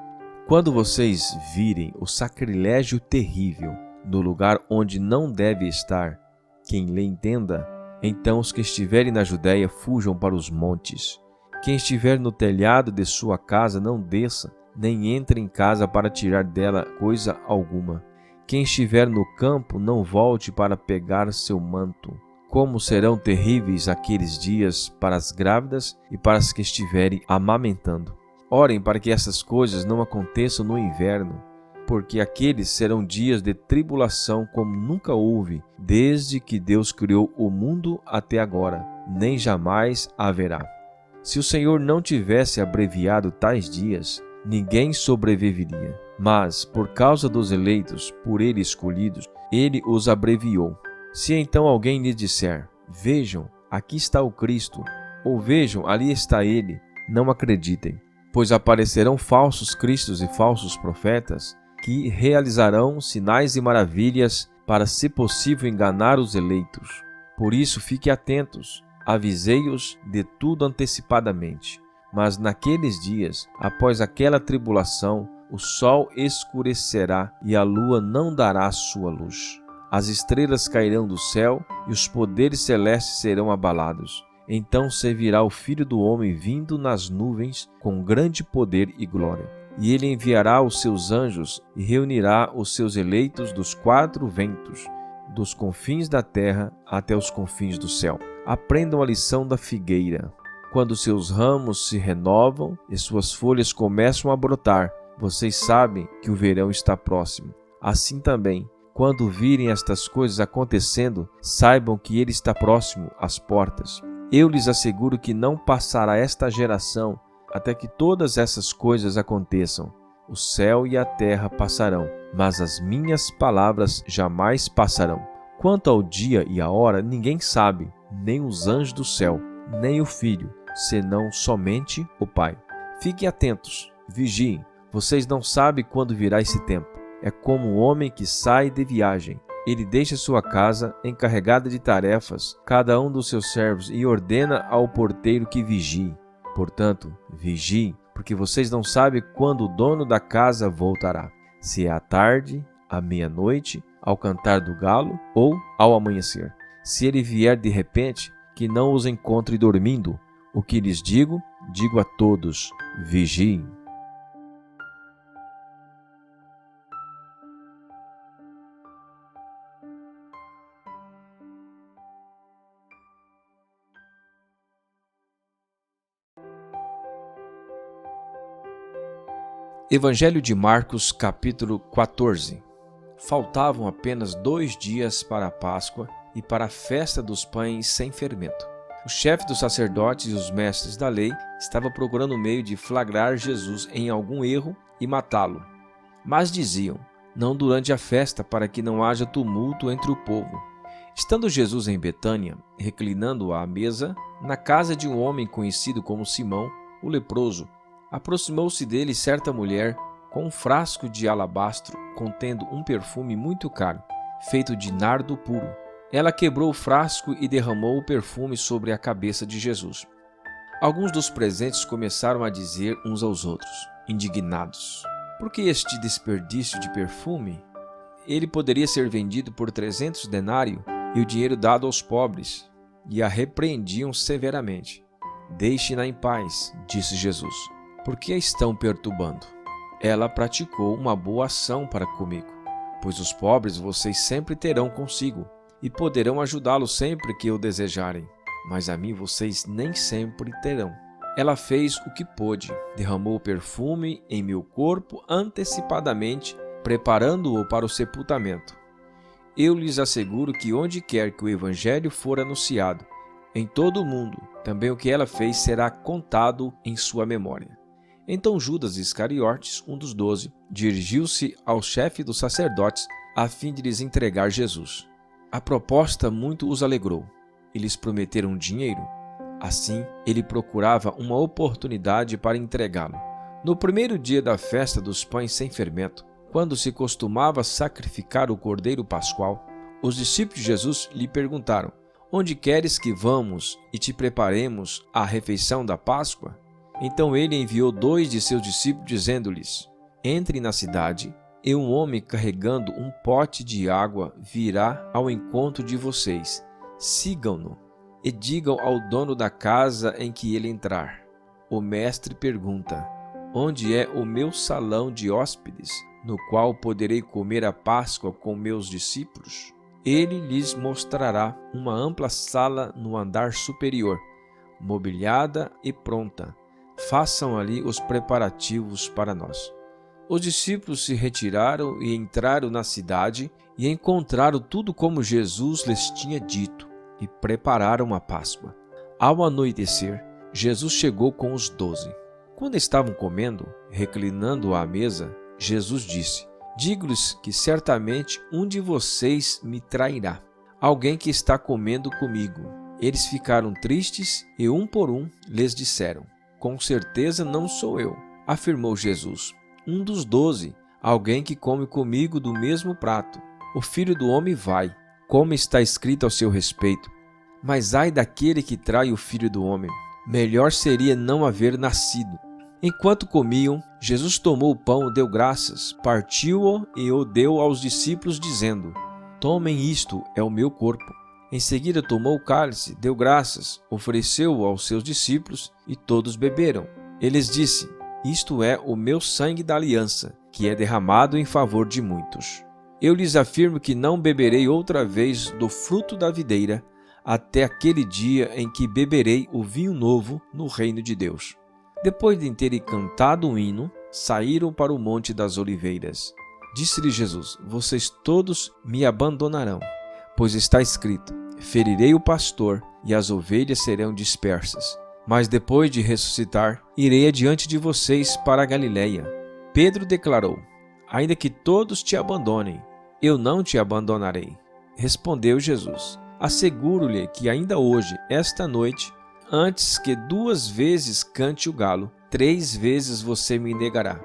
Quando vocês virem o sacrilégio terrível no lugar onde não deve estar, quem lhe entenda, então os que estiverem na Judéia fujam para os montes. Quem estiver no telhado de sua casa não desça, nem entre em casa para tirar dela coisa alguma. Quem estiver no campo não volte para pegar seu manto. Como serão terríveis aqueles dias para as grávidas e para as que estiverem amamentando. Orem para que essas coisas não aconteçam no inverno, porque aqueles serão dias de tribulação como nunca houve, desde que Deus criou o mundo até agora, nem jamais haverá. Se o Senhor não tivesse abreviado tais dias, ninguém sobreviveria. Mas, por causa dos eleitos, por ele escolhidos, ele os abreviou. Se então alguém lhe disser: Vejam, aqui está o Cristo, ou vejam, ali está ele, não acreditem, pois aparecerão falsos cristos e falsos profetas, que realizarão sinais e maravilhas para, se possível, enganar os eleitos. Por isso, fiquem atentos, avisei-os de tudo antecipadamente. Mas naqueles dias, após aquela tribulação, o sol escurecerá e a lua não dará sua luz. As estrelas cairão do céu e os poderes celestes serão abalados. Então se virá o Filho do Homem vindo nas nuvens com grande poder e glória. E ele enviará os seus anjos e reunirá os seus eleitos dos quatro ventos, dos confins da terra até os confins do céu. Aprendam a lição da figueira. Quando seus ramos se renovam e suas folhas começam a brotar, vocês sabem que o verão está próximo. Assim também, quando virem estas coisas acontecendo, saibam que ele está próximo às portas. Eu lhes asseguro que não passará esta geração até que todas essas coisas aconteçam. O céu e a terra passarão, mas as minhas palavras jamais passarão. Quanto ao dia e a hora, ninguém sabe, nem os anjos do céu, nem o Filho, senão somente o Pai. Fiquem atentos, vigiem. Vocês não sabem quando virá esse tempo. É como um homem que sai de viagem. Ele deixa sua casa encarregada de tarefas, cada um dos seus servos, e ordena ao porteiro que vigie. Portanto, vigiem, porque vocês não sabem quando o dono da casa voltará. Se é à tarde, à meia-noite, ao cantar do galo ou ao amanhecer. Se ele vier de repente, que não os encontre dormindo. O que lhes digo, digo a todos: vigiem. Evangelho de Marcos, capítulo 14. Faltavam apenas 2 dias para a Páscoa e para a festa dos pães sem fermento. O chefe dos sacerdotes e os mestres da lei estavam procurando o meio de flagrar Jesus em algum erro e matá-lo. Mas diziam: não durante a festa, para que não haja tumulto entre o povo. Estando Jesus em Betânia, reclinando à mesa, na casa de um homem conhecido como Simão, o leproso, aproximou-se dele certa mulher com um frasco de alabastro contendo um perfume muito caro, feito de nardo puro. Ela quebrou o frasco e derramou o perfume sobre a cabeça de Jesus. Alguns dos presentes começaram a dizer uns aos outros, indignados: por que este desperdício de perfume? Ele poderia ser vendido por 300 denários e o dinheiro dado aos pobres. E a repreendiam severamente. Deixe-na em paz, disse Jesus. Por que a estão perturbando? Ela praticou uma boa ação para comigo, pois os pobres vocês sempre terão consigo, e poderão ajudá-los sempre que o desejarem, mas a mim vocês nem sempre terão. Ela fez o que pôde, derramou o perfume em meu corpo antecipadamente, preparando-o para o sepultamento. Eu lhes asseguro que onde quer que o Evangelho for anunciado, em todo o mundo, também o que ela fez será contado em sua memória. Então Judas Iscariotes, um dos 12, dirigiu-se ao chefe dos sacerdotes a fim de lhes entregar Jesus. A proposta muito os alegrou. Eles prometeram dinheiro. Assim, ele procurava uma oportunidade para entregá-lo. No primeiro dia da festa dos pães sem fermento, quando se costumava sacrificar o cordeiro pascual, os discípulos de Jesus lhe perguntaram: onde queres que vamos e te preparemos a refeição da Páscoa? Então ele enviou 2 de seus discípulos, dizendo-lhes: entrem na cidade, e um homem carregando um pote de água virá ao encontro de vocês. Sigam-no e digam ao dono da casa em que ele entrar: o mestre pergunta: onde é o meu salão de hóspedes, no qual poderei comer a Páscoa com meus discípulos? Ele lhes mostrará uma ampla sala no andar superior, mobiliada e pronta. Façam ali os preparativos para nós. Os discípulos se retiraram e entraram na cidade e encontraram tudo como Jesus lhes tinha dito e prepararam a Páscoa. Ao anoitecer, Jesus chegou com os 12. Quando estavam comendo, reclinando à mesa, Jesus disse: digo-lhes que certamente um de vocês me trairá, alguém que está comendo comigo. Eles ficaram tristes e um por um lhes disseram: com certeza não sou eu, afirmou Jesus. Um dos 12, alguém que come comigo do mesmo prato. O Filho do Homem vai, como está escrito ao seu respeito. Mas ai daquele que trai o Filho do Homem. Melhor seria não haver nascido. Enquanto comiam, Jesus tomou o pão, deu graças, partiu-o e o deu aos discípulos, dizendo: tomem, isto é o meu corpo. Em seguida tomou o cálice, deu graças, ofereceu-o aos seus discípulos e todos beberam. Ele lhes disse: isto é o meu sangue da aliança, que é derramado em favor de muitos. Eu lhes afirmo que não beberei outra vez do fruto da videira, até aquele dia em que beberei o vinho novo no reino de Deus. Depois de terem cantado um hino, saíram para o Monte das Oliveiras. Disse-lhe Jesus: vocês todos me abandonarão, pois está escrito: ferirei o pastor e as ovelhas serão dispersas. Mas depois de ressuscitar, irei adiante de vocês para a Galileia. Pedro declarou: ainda que todos te abandonem, eu não te abandonarei. Respondeu Jesus: asseguro-lhe que ainda hoje, esta noite, antes que 2 vezes cante o galo, 3 vezes você me negará.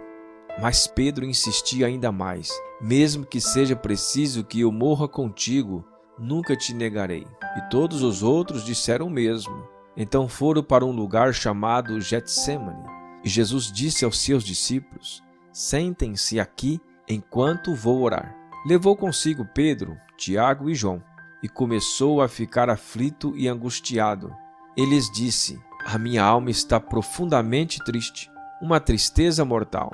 Mas Pedro insistia ainda mais: mesmo que seja preciso que eu morra contigo, nunca te negarei. E todos os outros disseram o mesmo. Então foram para um lugar chamado Getsêmani. E Jesus disse aos seus discípulos: sentem-se aqui enquanto vou orar. Levou consigo Pedro, Tiago e João, e começou a ficar aflito e angustiado. Ele lhes disse: a minha alma está profundamente triste, uma tristeza mortal.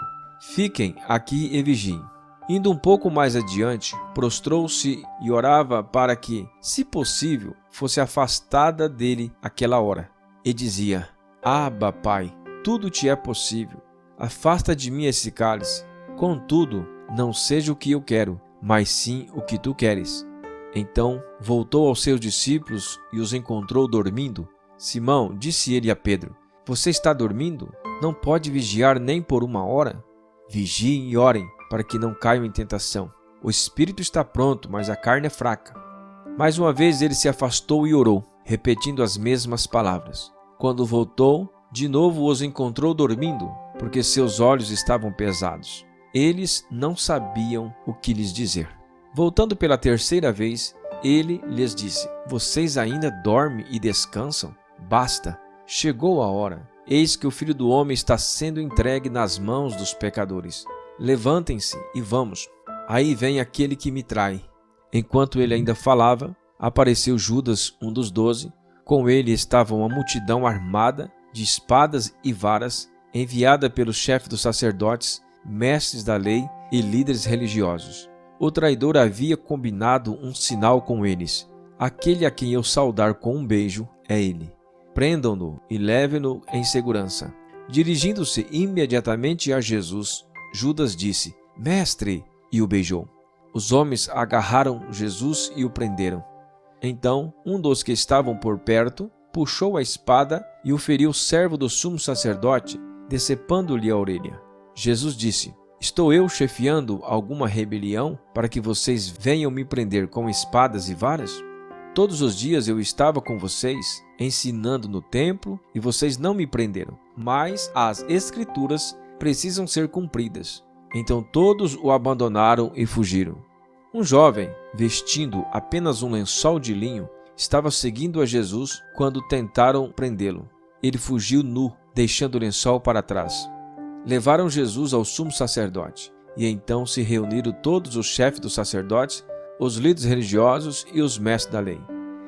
Fiquem aqui e vigiem. Indo um pouco mais adiante, prostrou-se e orava para que, se possível, fosse afastada dele aquela hora. E dizia: Abba, Pai, tudo te é possível. afasta de mim esse cálice. Contudo, não seja o que eu quero, mas sim o que tu queres. Então voltou aos seus discípulos e os encontrou dormindo. Simão, disse ele a Pedro: você está dormindo? Não pode vigiar nem por 1 hora? Vigiem e orem, para que não caiam em tentação. O espírito está pronto, mas a carne é fraca. Mais uma vez ele se afastou e orou, repetindo as mesmas palavras. Quando voltou, de novo os encontrou dormindo, porque seus olhos estavam pesados. Eles não sabiam o que lhes dizer. Voltando pela 3ª vez, ele lhes disse: vocês ainda dormem e descansam? Basta, chegou a hora. Eis que o Filho do Homem está sendo entregue nas mãos dos pecadores. Levantem-se e vamos. Aí vem aquele que me trai. Enquanto ele ainda falava, apareceu Judas, um dos 12. Com ele estava uma multidão armada de espadas e varas, enviada pelos chefes dos sacerdotes, mestres da lei e líderes religiosos. O traidor havia combinado um sinal com eles. Aquele a quem eu saudar com um beijo é ele. Prendam-no e levem-no em segurança. Dirigindo-se imediatamente a Jesus, Judas disse: Mestre! E o beijou. Os homens agarraram Jesus e o prenderam. Então, um dos que estavam por perto puxou a espada e o feriu o servo do sumo sacerdote, decepando-lhe a orelha. Jesus disse: Estou eu chefiando alguma rebelião para que vocês venham me prender com espadas e varas? Todos os dias eu estava com vocês, ensinando no templo, e vocês não me prenderam. Mas as Escrituras precisam ser cumpridas. Então todos o abandonaram e fugiram. Um jovem, vestindo apenas um lençol de linho, estava seguindo a Jesus quando tentaram prendê-lo. Ele fugiu nu, deixando o lençol para trás. Levaram Jesus ao sumo sacerdote, e então se reuniram todos os chefes dos sacerdotes, os líderes religiosos e os mestres da lei.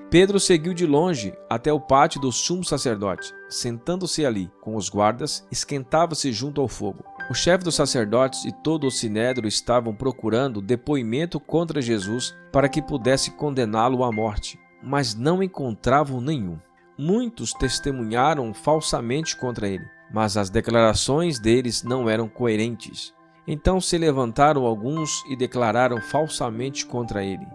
Pedro seguiu de longe até o pátio do sumo sacerdote. Sentando-se ali com os guardas, esquentava-se junto ao fogo. O chefe dos sacerdotes e todo o sinédrio estavam procurando depoimento contra Jesus para que pudesse condená-lo à morte, mas não encontravam nenhum. Muitos testemunharam falsamente contra ele, mas as declarações deles não eram coerentes. Então se levantaram alguns e declararam falsamente contra ele.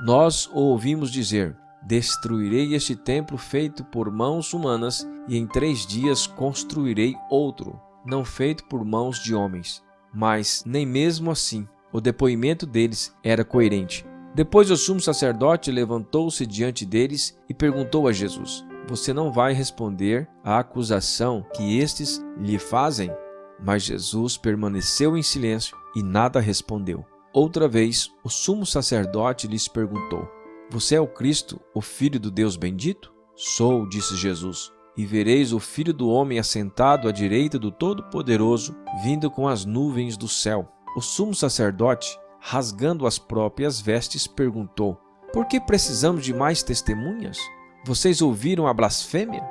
Nós o ouvimos dizer: Destruirei este templo feito por mãos humanas e em 3 dias construirei outro, não feito por mãos de homens. Mas nem mesmo assim o depoimento deles era coerente. Depois o sumo sacerdote levantou-se diante deles e perguntou a Jesus: Você não vai responder à acusação que estes lhe fazem? Mas Jesus permaneceu em silêncio e nada respondeu. Outra vez, o sumo sacerdote lhes perguntou: Você é o Cristo, o Filho do Deus bendito? Sou, disse Jesus, e vereis o Filho do Homem assentado à direita do Todo-Poderoso, vindo com as nuvens do céu. O sumo sacerdote, rasgando as próprias vestes, perguntou: Por que precisamos de mais testemunhas? Vocês ouviram a blasfêmia?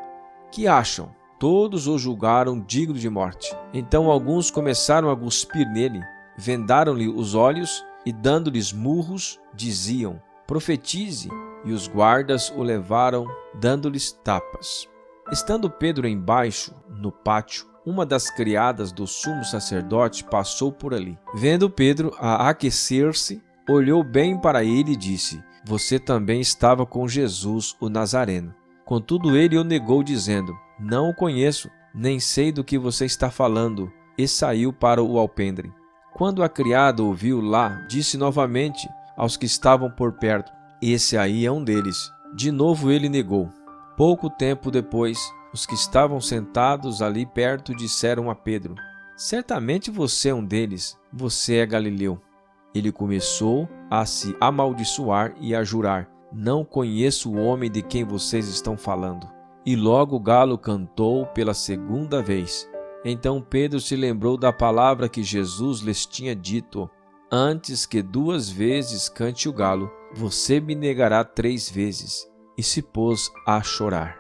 Que acham? Todos o julgaram digno de morte. Então alguns começaram a cuspir nele, vendaram-lhe os olhos e, dando-lhes murros, diziam: Profetize! E os guardas o levaram, dando-lhes tapas. Estando Pedro embaixo, no pátio, uma das criadas do sumo sacerdote passou por ali. Vendo Pedro a aquecer-se, olhou bem para ele e disse: Você também estava com Jesus, o Nazareno. Contudo ele o negou, dizendo: Não o conheço, nem sei do que você está falando, e saiu para o alpendre. Quando a criada o viu lá, disse novamente aos que estavam por perto: Esse aí é um deles. De novo ele negou. Pouco tempo depois, os que estavam sentados ali perto disseram a Pedro: Certamente você é um deles, você é galileu. Ele começou a se amaldiçoar e a jurar: Não conheço o homem de quem vocês estão falando. E logo o galo cantou pela 2ª vez. Então Pedro se lembrou da palavra que Jesus lhes tinha dito: Antes que 2 vezes cante o galo, você me negará 3 vezes. E se pôs a chorar.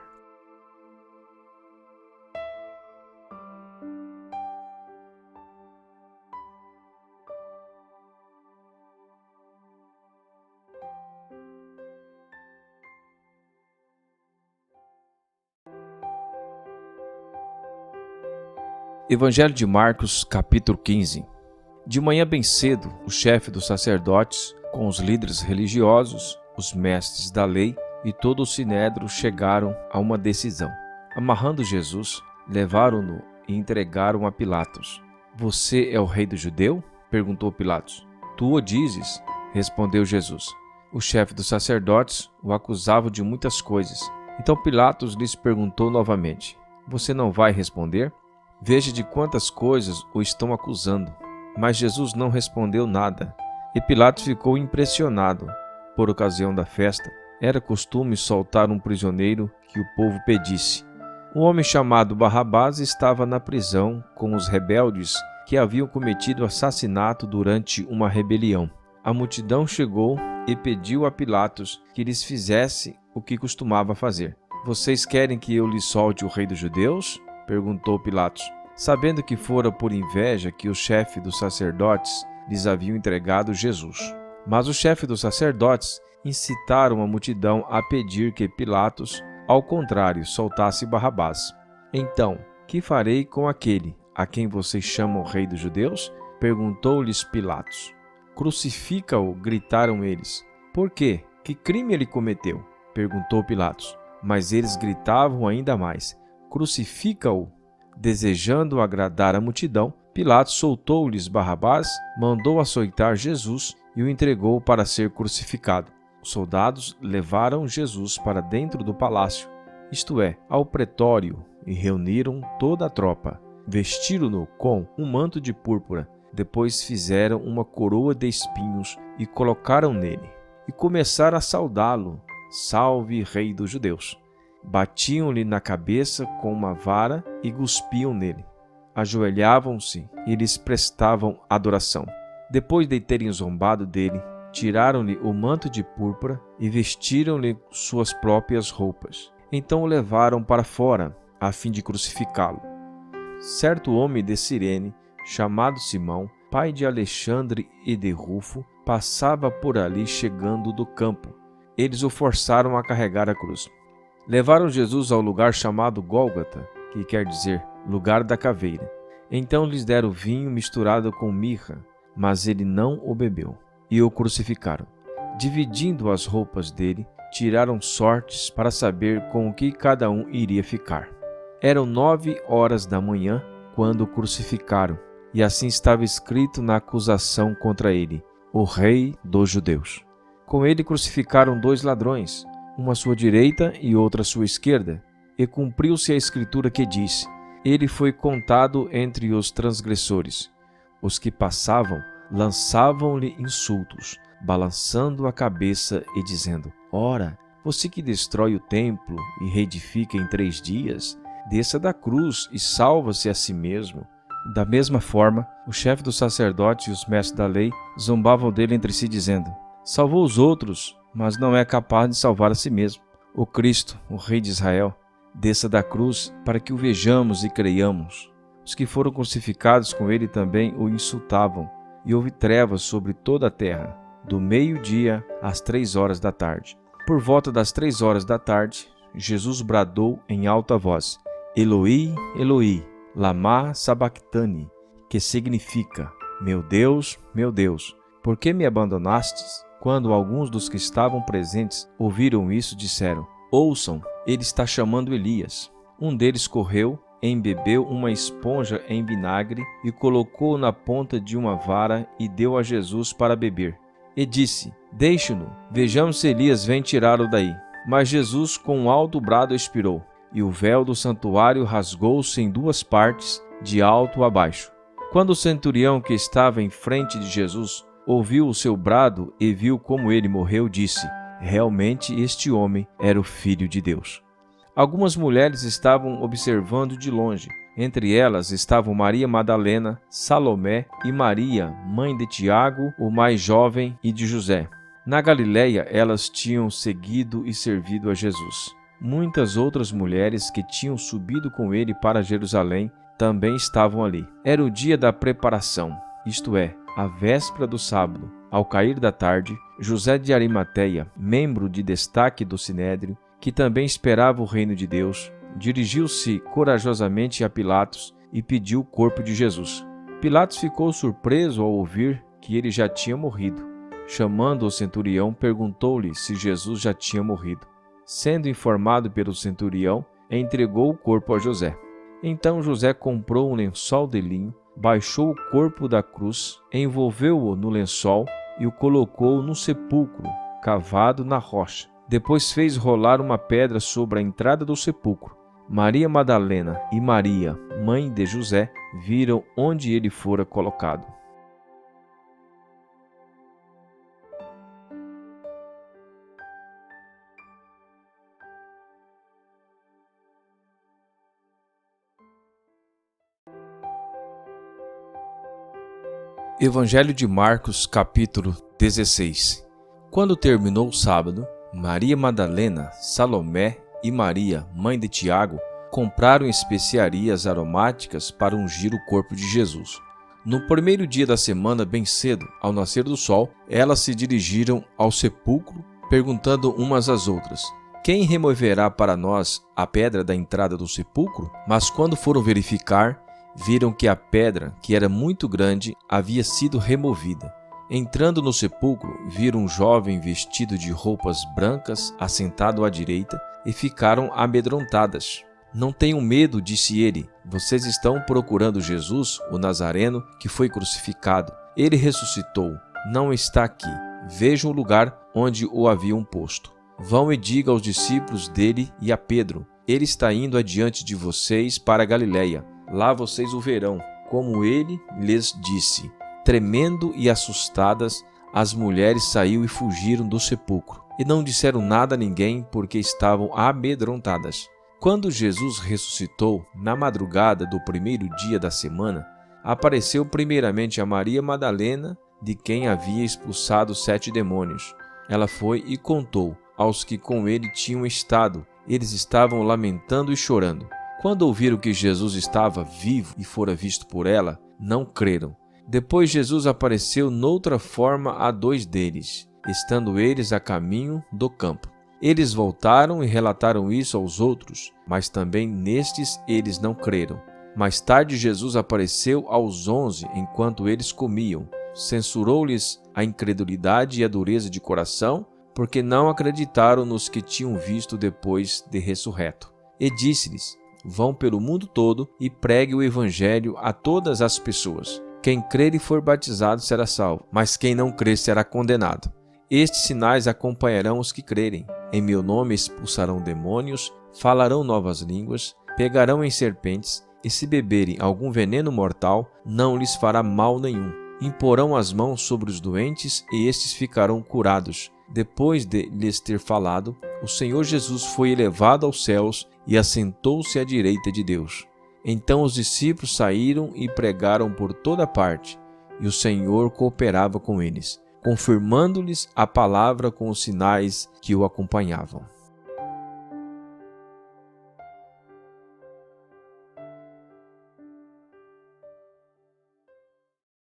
Evangelho de Marcos, capítulo 15. De manhã bem cedo, o chefe dos sacerdotes, com os líderes religiosos, os mestres da lei e todo o sinédrio chegaram a uma decisão. Amarrando Jesus, levaram-no e entregaram a Pilatos. Você é o rei do judeu? Perguntou Pilatos. Tu o dizes, respondeu Jesus. O chefe dos sacerdotes o acusava de muitas coisas. Então Pilatos lhes perguntou novamente. Você não vai responder? Veja de quantas coisas o estão acusando. Mas Jesus não respondeu nada. E Pilatos ficou impressionado. Por ocasião da festa, era costume soltar um prisioneiro que o povo pedisse. Um homem chamado Barrabás estava na prisão com os rebeldes que haviam cometido assassinato durante uma rebelião. A multidão chegou e pediu a Pilatos que lhes fizesse o que costumava fazer. Vocês querem que eu lhes solte o rei dos judeus? Perguntou Pilatos, sabendo que fora por inveja que o chefe dos sacerdotes lhes haviam entregado Jesus. Mas o chefe dos sacerdotes incitaram a multidão a pedir que Pilatos, ao contrário, soltasse Barrabás. Então, que farei com aquele a quem vocês chamam rei dos judeus? Perguntou-lhes Pilatos. Crucifica-o, gritaram eles. Por quê? Que crime ele cometeu? Perguntou Pilatos. Mas eles gritavam ainda mais. Crucifica-o. Desejando agradar a multidão, Pilatos soltou-lhes Barrabás, mandou açoitar Jesus e o entregou para ser crucificado. Os soldados levaram Jesus para dentro do palácio, isto é, ao pretório, e reuniram toda a tropa. Vestiram-no com um manto de púrpura, depois fizeram uma coroa de espinhos e colocaram nele. E começaram a saudá-lo, salve rei dos judeus. Batiam-lhe na cabeça com uma vara e cuspiam nele. Ajoelhavam-se e lhes prestavam adoração. Depois de terem zombado dele, tiraram-lhe o manto de púrpura e vestiram-lhe suas próprias roupas. Então o levaram para fora, a fim de crucificá-lo. Certo homem de Cirene, chamado Simão, pai de Alexandre e de Rufo, passava por ali chegando do campo. Eles o forçaram a carregar a cruz. Levaram Jesus ao lugar chamado Gólgota, que quer dizer lugar da caveira. Então lhes deram vinho misturado com mirra, mas ele não o bebeu, e o crucificaram. Dividindo as roupas dele, tiraram sortes para saber com o que cada um iria ficar. Eram 9 horas da manhã quando o crucificaram, e assim estava escrito na acusação contra ele, o rei dos judeus. Com ele crucificaram 2 ladrões, uma à sua direita e outra à sua esquerda, e cumpriu-se a escritura que diz, ele foi contado entre os transgressores. Os que passavam lançavam-lhe insultos, balançando a cabeça e dizendo, ora, você que destrói o templo e reedifica em 3 dias, desça da cruz e salva-se a si mesmo. Da mesma forma, o chefe dos sacerdotes e os mestres da lei zombavam dele entre si, dizendo, salvou os outros, mas não é capaz de salvar a si mesmo. O Cristo, o Rei de Israel, desça da cruz para que o vejamos e creiamos. Os que foram crucificados com ele também o insultavam, e houve trevas sobre toda a terra, do meio-dia às 3 horas da tarde. Por volta das 3 horas da tarde, Jesus bradou em alta voz, Eloi, Eloi, lama sabactani, que significa, meu Deus, por que me abandonastes? Quando alguns dos que estavam presentes ouviram isso, disseram, ouçam, ele está chamando Elias. Um deles correu, embebeu uma esponja em vinagre e colocou na ponta de uma vara e deu a Jesus para beber. E disse, deixe-no, vejamos se Elias vem tirá-lo daí. Mas Jesus com um alto brado expirou, e o véu do santuário rasgou-se em 2 partes, de alto a baixo. Quando o centurião que estava em frente de Jesus ouviu o seu brado e viu como ele morreu, disse, realmente este homem era o Filho de Deus. Algumas mulheres estavam observando de longe. Entre elas estavam Maria Madalena, Salomé e Maria, mãe de Tiago, o mais jovem, e de José. Na Galileia, elas tinham seguido e servido a Jesus. Muitas outras mulheres que tinham subido com ele para Jerusalém também estavam ali. Era o dia da preparação, isto é, a véspera do sábado. Ao cair da tarde, José de Arimateia, membro de destaque do Sinédrio, que também esperava o reino de Deus, dirigiu-se corajosamente a Pilatos e pediu o corpo de Jesus. Pilatos ficou surpreso ao ouvir que ele já tinha morrido. Chamando o centurião, perguntou-lhe se Jesus já tinha morrido. Sendo informado pelo centurião, entregou o corpo a José. Então José comprou um lençol de linho, baixou o corpo da cruz, envolveu-o no lençol e o colocou num sepulcro cavado na rocha. Depois fez rolar uma pedra sobre a entrada do sepulcro. Maria Madalena e Maria, mãe de José, viram onde ele fora colocado. Evangelho de Marcos, capítulo 16. Quando terminou o sábado, Maria Madalena, Salomé e Maria, mãe de Tiago, compraram especiarias aromáticas para ungir o corpo de Jesus. No primeiro dia da semana, bem cedo, ao nascer do sol, elas se dirigiram ao sepulcro, perguntando umas às outras: quem removerá para nós a pedra da entrada do sepulcro? Mas quando foram verificar, viram que a pedra, que era muito grande, havia sido removida. Entrando no sepulcro, viram um jovem vestido de roupas brancas assentado à direita e ficaram amedrontadas. Não tenham medo, disse ele. Vocês estão procurando Jesus, o Nazareno, que foi crucificado. Ele ressuscitou. Não está aqui. Vejam o lugar onde o haviam posto. Vão e diga aos discípulos dele e a Pedro: ele está indo adiante de vocês para a Galiléia. Lá vocês o verão, como ele lhes disse. Tremendo e assustadas, as mulheres saíram e fugiram do sepulcro, e não disseram nada a ninguém, porque estavam amedrontadas. Quando Jesus ressuscitou, na madrugada do primeiro dia da semana, apareceu primeiramente a Maria Madalena, de quem havia expulsado 7 demônios. Ela foi e contou aos que com ele tinham estado. Eles estavam lamentando e chorando. Quando ouviram que Jesus estava vivo e fora visto por ela, não creram. Depois Jesus apareceu noutra forma a 2 deles, estando eles a caminho do campo. Eles voltaram e relataram isso aos outros, mas também nestes eles não creram. Mais tarde Jesus apareceu aos 11 enquanto eles comiam. Censurou-lhes a incredulidade e a dureza de coração, porque não acreditaram nos que tinham visto depois de ressurreto. E disse-lhes: vão pelo mundo todo e pregue o evangelho a todas as pessoas. Quem crer e for batizado será salvo, mas quem não crer será condenado. Estes sinais acompanharão os que crerem. Em meu nome expulsarão demônios, falarão novas línguas, pegarão em serpentes, e se beberem algum veneno mortal, não lhes fará mal nenhum. Imporão as mãos sobre os doentes e estes ficarão curados. Depois de lhes ter falado, o Senhor Jesus foi elevado aos céus e assentou-se à direita de Deus. Então os discípulos saíram e pregaram por toda parte, e o Senhor cooperava com eles, confirmando-lhes a palavra com os sinais que o acompanhavam.